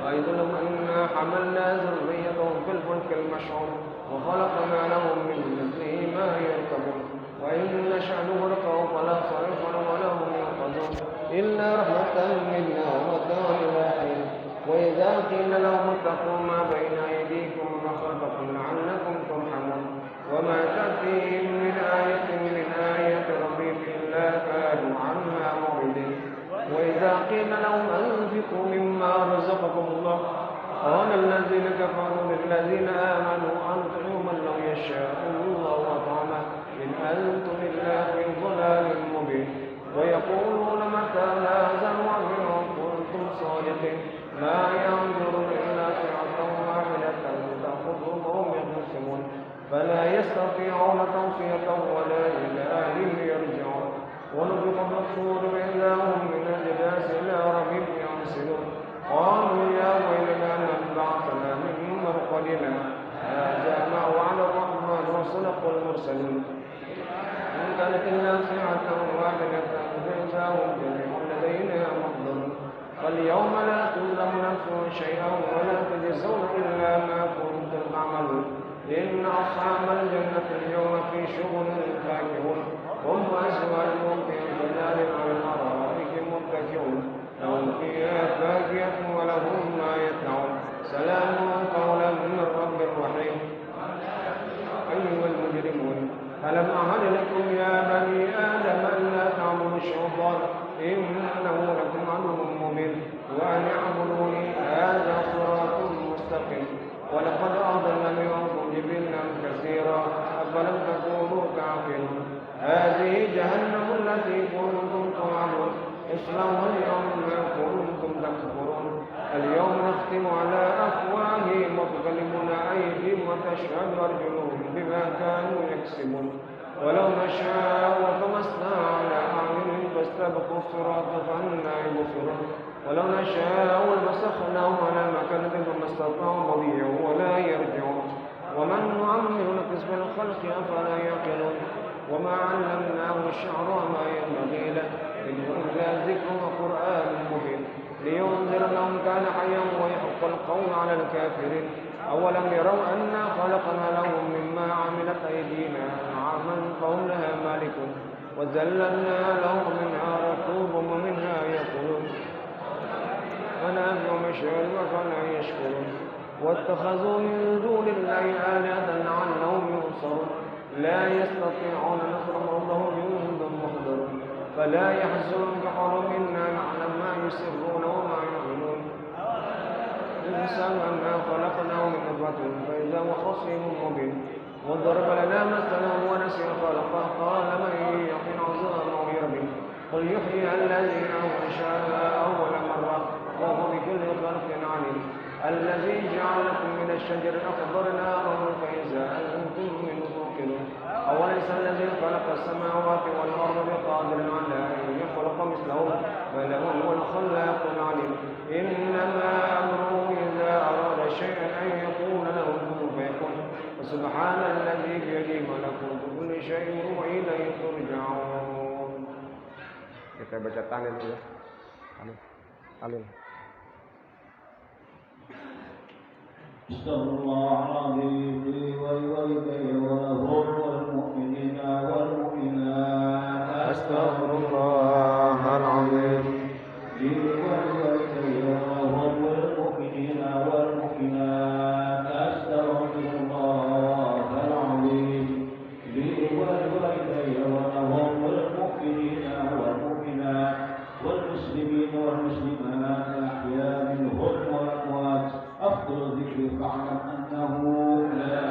وأيضا أنا حملنا ذريتهم في الفلك المشحون وخلقنا لهم من مثله ما يركبون وإن نشأ نغرقهم فلا صريخ ولا هم ينقذون إلا رحمة منا ومتاع إلى حين وإذا قيل لهم اتقوا ما بين أيديكم وما خلفكم لعلكم ترحمون وما تأتيهم من آية ربهم إلا كانوا عنها معرضين وإذا قيل لهم أنفقوا مما رزقكم الله قال الذين كفروا للذين آمنوا أنطعوا من لو يشاء الله أطعمه إن أنتم إلا في ضلال مبين ويقولون متى هذا الوعد إن كنتم صادقين ما ينظرون إلا صيحة واحدة تأخذهم وهم يختصمون فلا يستطيعون توصية ولا إلى أهلهم يرجعون ونفخ في الصور فإذا هم من الأجداث كانت إلا ساعة واحدة فإذا هم جميع لدينا محضرون فاليوم لا تظلم نفس شيئا ولا تجزون إلا ما كنتم تعملون إن أصحاب الجنة اليوم في شغل فاكهون هم وأزواجهم في ظلال على الأرائك متكئون لهم فيها فاكهة ولهم ما يدعون سلام قولا من رب رحيم. أيها المجرمون ألم أعهد لكم يا بني آدم ألا تعبدوا الشيطان إنه لكم عدو مبين وأن اعبدوني هذا صراط مستقيم ولقد أضل منكم جبلا كثيرا أفلم تكونوا تعقلون هذه جهنم التي كنتم توعدون اصلوها اليوم ما كنتم تكفرون اليوم نختم على أفواههم وتكلمنا أيديهم وتشهد أرجلهم بما كانوا يكسبون ولو نشاء وطمسنا على أعينهم فاستبقوا الصراط فأنى يبصرون ولو نشاء لمسخناهم على مكانتهم فما استطاعوا مضيا ولا يرجعون ومن نعمر نقص في الخلق أفلا يعقلون وما علمناه الشعر وما ينبغي له إن هو إلا ذكر وقرآن مبين لينذر من كان حيا ويحق القول على الكافرين أولم يروا أنا خلقنا لهم مما عملت أيدينا أنعاما فهم لها مالكون وذللنا لهم منها ركوب ومنها يأكلون ونافع مشعل وفلا يشكرون واتخذوا من دون الله آلهة لعلهم ينصرون لا يستطيعون نصرهم وهم جند محضرون فلا يحزنك قولهم إنا نعلم ما يسرون وما يعلنون الإنسان أنا خلقناه من نطفة فإذا هو خصيم مبين وضرب لنا مثلا ونسي خلقه قال من يحيي عظاما ويرمي قل يحيي الذي أنشأها أول مرة وهو بكل خلق عليم الذي جعل لكم من الشجر الأخضر نارا فإذا أنتم منه توقدون أوليس الذي خلق السماوات والأرض بقادر على أن يخلق مثلهم بل هو الخلاق العليم إنما أمره إذا أراد شيئا أن يقول له كن فيكون وسبحان الذي بيده ملكوت كل شيء وإليه ترجعون. Kita baca tahlil dulu ya. Tahlil. استغفر الله العظيم لي ولوالدي ولهم والمؤمنين والمؤمنات. أستغفر الله العظيم لي ولوالدي ولهم والمؤمنين والمؤمنات. أستغفر الله العظيم لي ولوالدي ولهم والمؤمنين والمؤمنات والمسلمين والمسلمات الأحياء منهم والأموات. أفضل الذكر فاعلم أنه لا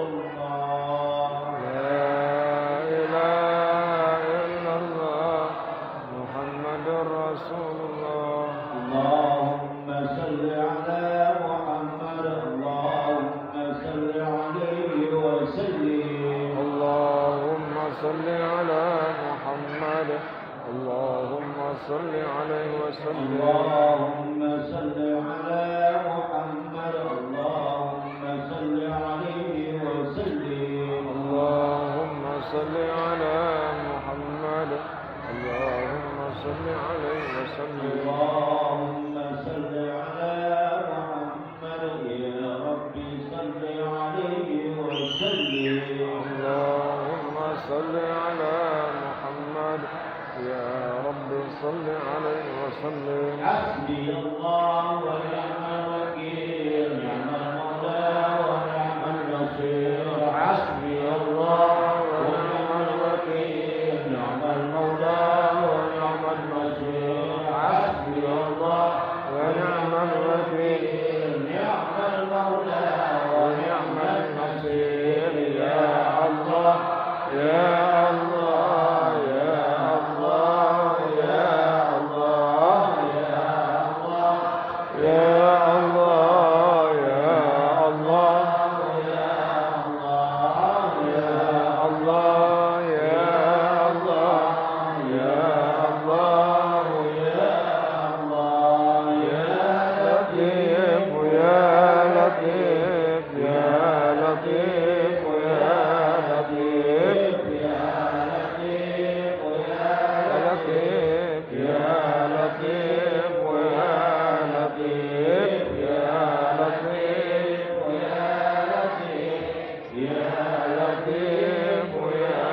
الله لا إله إلا الله محمد رسول الله اللهم صل على محمد اللهم صل عليه وسلم اللهم صل على محمد اللهم صل عليه وسلم اللهم صل على محمد اللهم صل عليه وسلم اللهم صل على محمد اللهم صل عليه وسلم اللهم صل على محمد يا ربي صل عليه وسلم اللهم صل على محمد يا رب صل عليه وسلم حسبي الله ونعم الوكيل نعم المولى ونعم النصير حسبي الله ونعم الوكيل نعم المولى ونعم النصير حسبي الله ونعم الوكيل نعم المولى ونعم النصير يا الله يا الله يا الله يا الله يا الله يا الله يا الله يا الله يا الله يا لطيف يا لطيف يا لطيف يا لطيف يا لطيف يا لطيف يا لطيف يا لطيف يا لطيف يا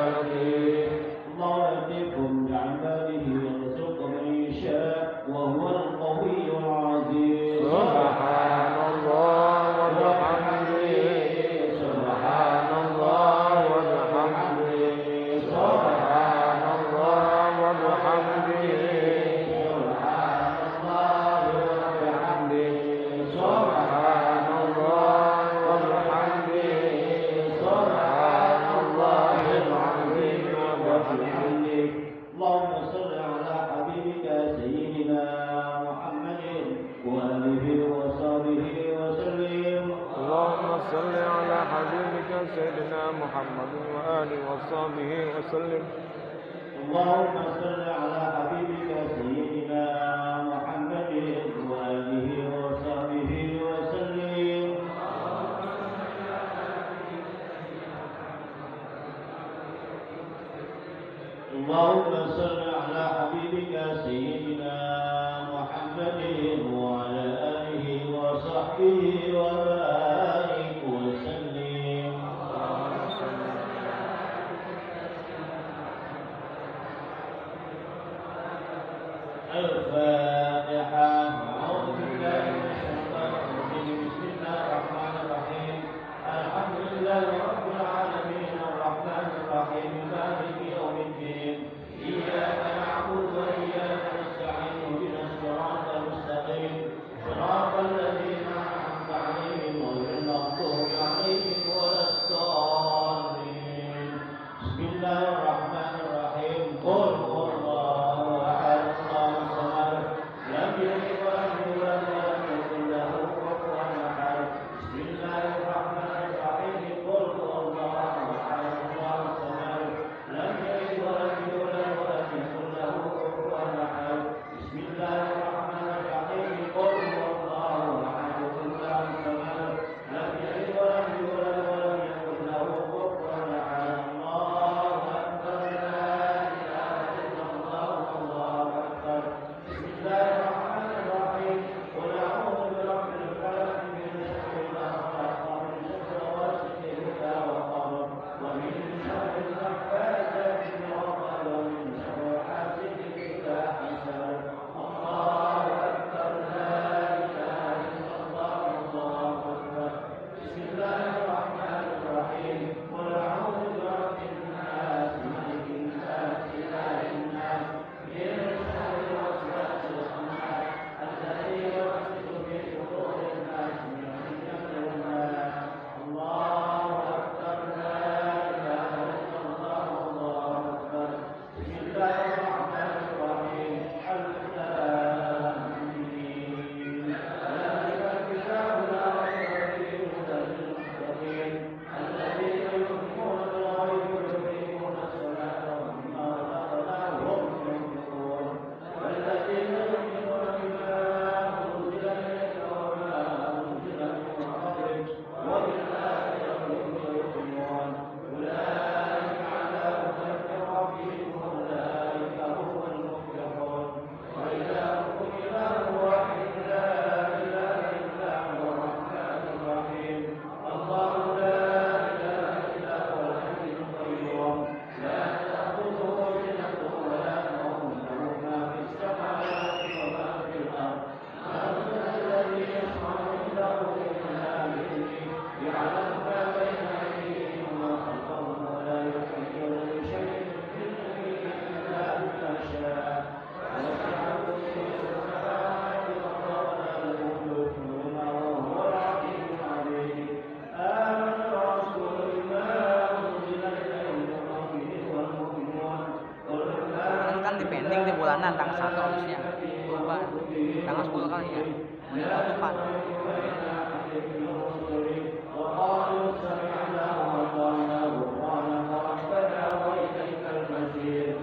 لطيف الله لطيف بعباده يرزق من يشاء وهو القوي العزيز سبحان الله وبحمده سبحان الله وبحمده سبحان الله وبحمده سبحان الله وبحمده سبحان الله وبحمده سبحان الله العظيم وبحمده اللهم صل على حبيبك سيدنا محمد وآله وصحبه وسلم اللهم صل على حبيبك سيدنا محمد وآله وصحبه وسلم اللهم صل على حبيبك سيدنا محمد وآله وصحبه وسلم اللهم صل على حبيبك سيدنا محمد وعلى آله وصحبه وبارك وسلم الفاتحة أعوذ بالله من الشيطان الرجيم بسم الله الرحمن الرحيم الحمد لله رب العالمين الرحمن الرحيم مالك يوم الدين إياك نعبد وإياك نستعين اهدنا الصراط المستقيم صراط الذين أنعمت عليهم غير المغضوب عليهم ولا الضالين بسم الله الرحمن الرحيم قل هو الله أحد الله الصمد لم يلد ولم يولد ولم يكن له كفوا أحد بسم الله الرحمن الرحيم قل هو perjalanan tanggal 1 Agustusnya berubah tanggal 10 kali ya penutupan. وقالوا سمعنا وأطعنا غفرانك ربنا وإليك المصير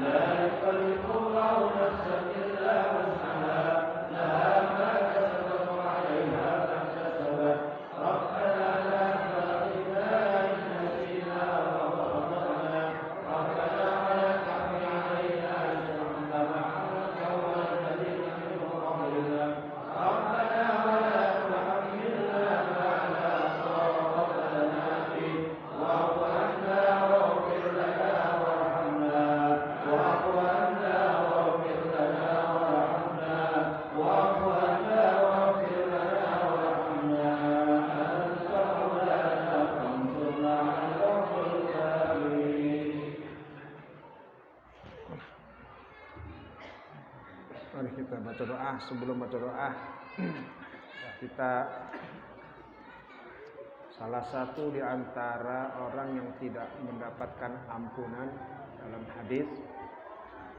لا يكلف الله نفسا إلا وسعها لها ما كسبت وعليها ما اكتسبت ربنا لا تؤاخذنا إن نسينا أو أخطأنا ربنا ولا تحمل علينا إصرا كما حملته على الذين من قبلنا ربنا ولا تحملنا ما لا طاقة لنا به واعف عنا واغفر لنا وارحمنا واعف عنا واغفر لنا وارحمنا واعف عنا واغفر لنا وارحمنا أنت مولانا فانصرنا على القوم الكافرين. Mari kita baca doa. Sebelum baca doa, kita salah satu di antara orang yang tidak mendapatkan ampunan dalam hadis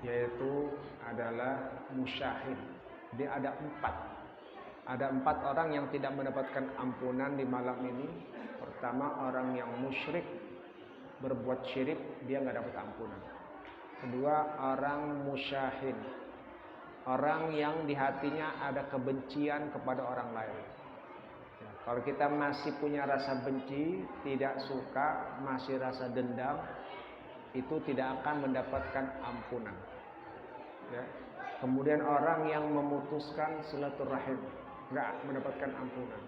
yaitu adalah musyahid. Dia ada empat orang yang tidak mendapatkan ampunan di malam ini. Pertama, orang yang musyrik, berbuat syirik, dia nggak dapat ampunan. Kedua, orang musyahid, orang yang di hatinya ada kebencian kepada orang lain. Ya, kalau kita masih punya rasa benci, tidak suka, masih rasa dendam, itu tidak akan mendapatkan ampunan. Ya. Kemudian orang yang memutuskan silaturahim, nggak mendapatkan ampunan.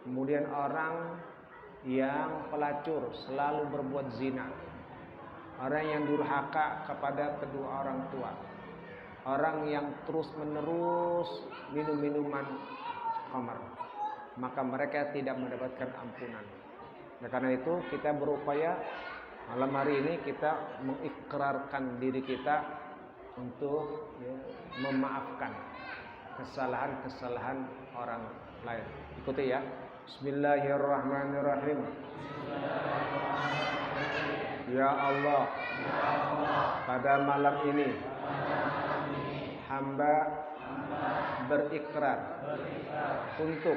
Kemudian orang yang pelacur, selalu berbuat zina, orang yang durhaka kepada kedua orang tua, orang yang terus-menerus minum minuman khamar, maka mereka tidak mendapatkan ampunan. Nah, karena itu kita berupaya malam hari ini kita mengikrarkan diri kita untuk memaafkan kesalahan-kesalahan orang lain. Ikuti ya. Bismillahirrahmanirrahim. Ya Allah, pada malam ini hamba berikrar untuk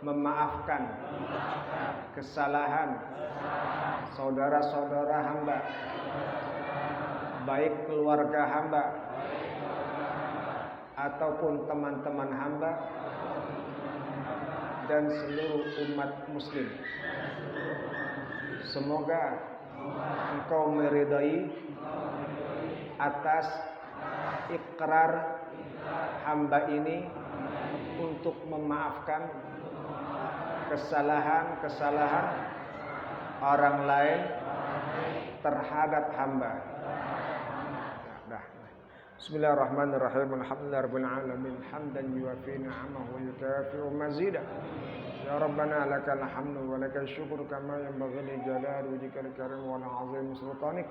memaafkan kesalahan saudara-saudara hamba, baik keluarga hamba ataupun teman-teman hamba dan seluruh umat muslim. Semoga Engkau meridai atas ikrar hamba ini untuk memaafkan kesalahan-kesalahan orang lain terhadap hamba. Bismillahirrahmanirrahim. Alhamdulillahirabbil alamin hamdan yuwafi ni'amahu wa yukafi'u mazidah. Ya Rabbana lakal hamdu wa lakal syukru kama yanbaghi li jalali wajhikal karim wa 'azimi sultanik.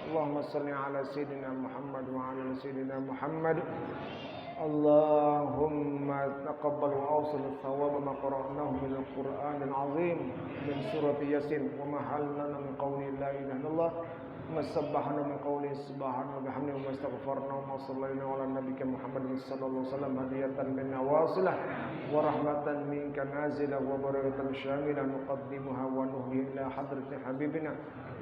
Allahumma shalli ala sayyidina Muhammad wa ala sayyidina Muhammad. Allahumma taqabbal wa awsil thawab ma qara'nahu min al-Qur'anil 'azim min surati Yasin wa ma halna min qawli la ilaha illallah ما سبحنا من قوله سبحانه وبحمده وما استغفرنا وما صلينا على نبيك محمد صلى الله عليه وسلم هدية منا واصلة ورحمة منك نازلة وبركة شاملة نقدمها ونهدي إلى حضرة حبيبنا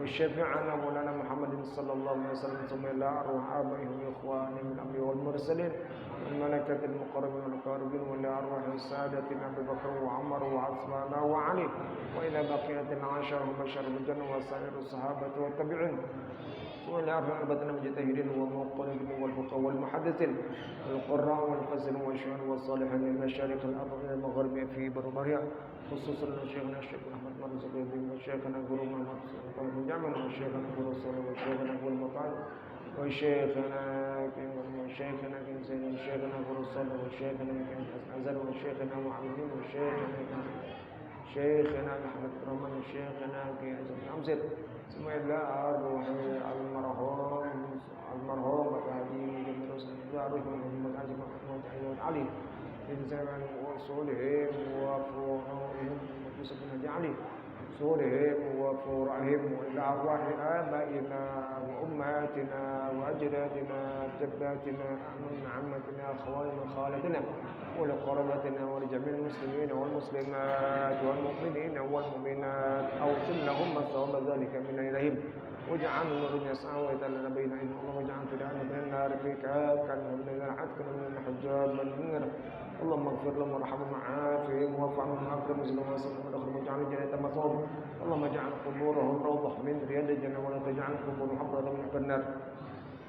وشفيعنا مولانا محمد صلى الله عليه وسلم ثم إلى أرواح آبائهم وإخوانهم من الأنبياء والمرسلين والملائكة المقربين والمقربين وإلى أرواح سادتنا أبي بكر وعمر وعثمان وعلي وإلى بقية العشر وبشر بالجنة وسائر الصحابة والتابعين وإلى أرواح أربعة المجتهدين والمقلدين والفقهاء والمحدثين والقراء والمفسرين والشهداء والصالحين من مشارق الأرض إلى المغرب في بربرها خصوصا شيخنا الشيخ أحمد مرزق الدين وشيخنا قرو محمد صالح بن جعفر وشيخنا قرو صالح وشيخنا قرو المطعم وشيخنا كن زين وشيخنا قرو صالح وشيخنا كن حسن أزل وشيخنا معبدين وشيخنا أحمد رمان وشيخنا كن أمزل ثم إلى أرواح المرحوم الهادي بن رسول الله محمد علي بن زمان وصولهم وفروعهم ويوسف بن علي صورهم وفورهم وإلى أرواح آبائنا وأمهاتنا وأجدادنا جداتنا عمتنا أخوالنا خالتنا ولقربتنا ولجميع المسلمين والمسلمات والمؤمنين والمؤمنات أوصل لهم ثواب ذلك من إليهم واجعل الذين يسعون إلى نبينا إن الله واجعل فداءنا من النار فيك كان من الحد من الحجاب من النار اللهم اغفر لهم وارحمهم وعافهم واعف عنهم واكرم مسلمهم واسلم ودخلهم واجعل الجنة مثواهم اللهم اجعل قبورهم روضة من رياض الجنة ولا تجعل قبورهم حفرة من حفر النار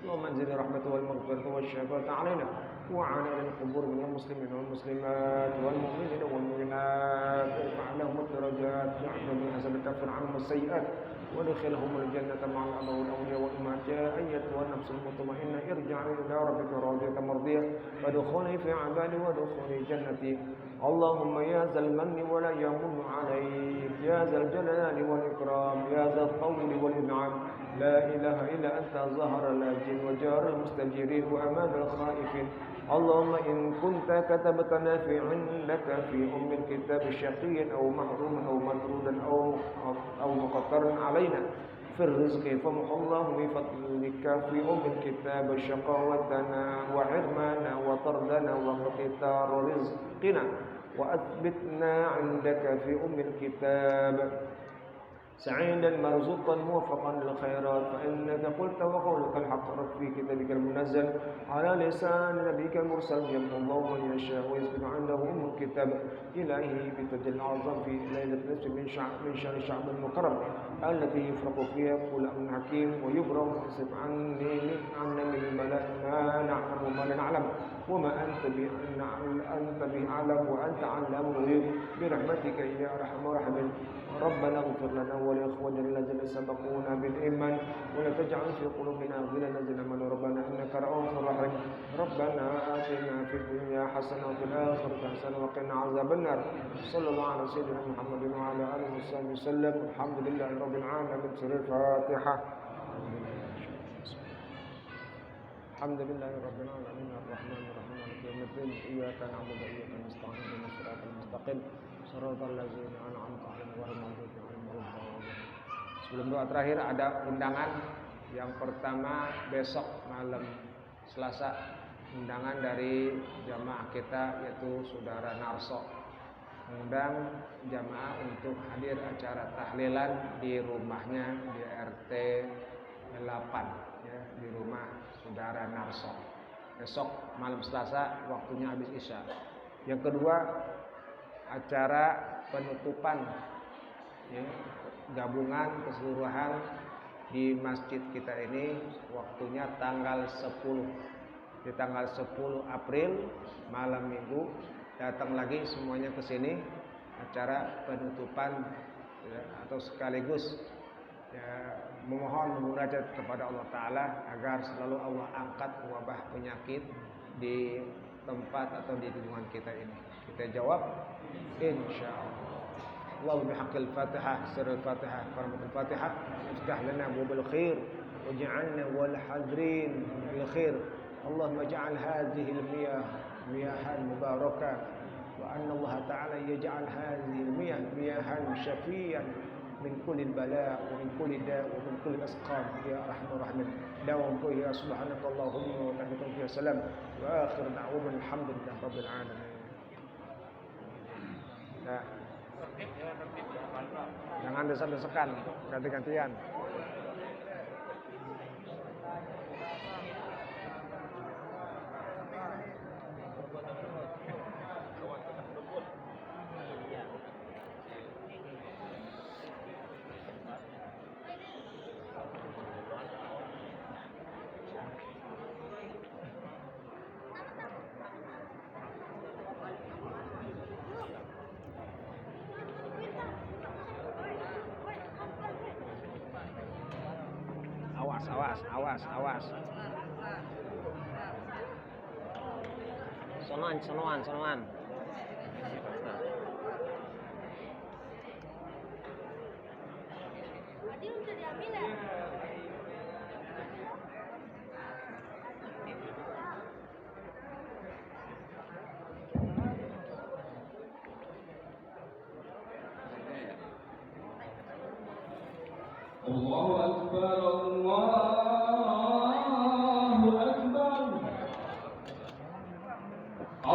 اللهم انزل رحمته والمغفرة والشفاعة علينا وعلى القبور من المسلمين والمسلمات والمؤمنين والمؤمنات ارفع لهم الدرجات واعطهم الحسنات كفر عنهم السيئات وادخلهم الجنة مع الأبرار والأولياء والأمهات يا أيتها النفس المطمئنة ارجعي إلى ربك راضية مرضية فادخلي في عبادي وادخلي جنتي اللهم يا ذا المن ولا يمن عليك يا ذا الجلال والإكرام يا ذا الطول والإنعام لا إله إلا أنت ظهر اللاجئين وجار المستجيرين وأمان الخائفين اللهم إن كنت كتبتنا في عندك في أم الكتاب شقيا أو محروم أو مطرودا أو مقترا علينا في الرزق فمحو الله بفضلك في أم الكتاب شقاوتنا وعرمانا وطردنا واقتتار رزقنا وأثبتنا عندك في أم الكتاب سعيدا مرزوقا موفقا للخيرات فإنك قلت وقولك الحق في كتابك المنزل على لسان نبيك المرسل يمحو الله من يشاء ويثبت عنده أم الكتاب إلهي بتجل العظم في ليلة نصف من شهر شعب المكرم التي يفرق فيها كل أمر حكيم ويبرأ ويصف عنا من البلاء ما نعلم وما لا نعلم وما أنت به أعلم وأنت علام الغيوب برحمتك يا أرحم الراحمين ربنا اغفر لنا ولإخواننا الذين سبقونا بالإيمان ولا تجعل في قلوبنا غلا الذين آمنوا ربنا إنك رؤوف رحيم ربنا آتنا في الدنيا حسنة وفي الآخرة حسنة وقنا عذاب النار صلى الله على سيدنا محمد وعلى آله وصحبه وسلم الحمد لله رب العالمين سورة الفاتحة الحمد لله رب العالمين الرحمن الرحيم مالك يوم الدين إياك نعبد وإياك نستعين اهدنا الصراط المستقيم صراط الذين أنعمت عليهم غير المغضوب عليهم ولا الضالين. Sebelum doa terakhir ada undangan. Yang pertama besok malam Selasa undangan dari jamaah kita yaitu saudara Narso mengundang jamaah untuk hadir acara tahlilan di rumahnya di RT 8 ya, di rumah saudara Narso. Besok malam Selasa waktunya habis Isya. Yang kedua acara penutupan ya, gabungan keseluruhan di masjid kita ini waktunya tanggal 10. Di tanggal 10 April malam Minggu datang lagi semuanya ke sini acara penutupan ya, atau sekaligus ya, memohon memunajat kepada Allah Ta'ala agar selalu Allah angkat wabah penyakit di tempat atau di lingkungan kita ini. Kita jawab insyaallah. Allahumma bihaqqil Fatihah sirrul Fatihah karamatul Fatihah iftah lana abwaabal khair waj'alna wal hadirin bil khair. Allahumma ij'al hadhihi al miyah miyahan mubarakah wa anna Allah Ta'ala yaj'al hadhihi al miyah miyahan syafiyan min kulli bala wa min kulli da wa min kulli asqam ya arhamar rahimin. Dawam ya subhanakallahumma wa bihamdika ya salam wa akhir da'wana alhamdulillah rabbil alamin. Nah, jangan desak-desakan, ganti-gantian. Awas. Sonoan. Adil udah diambil ya? الله أكبر الله أكبر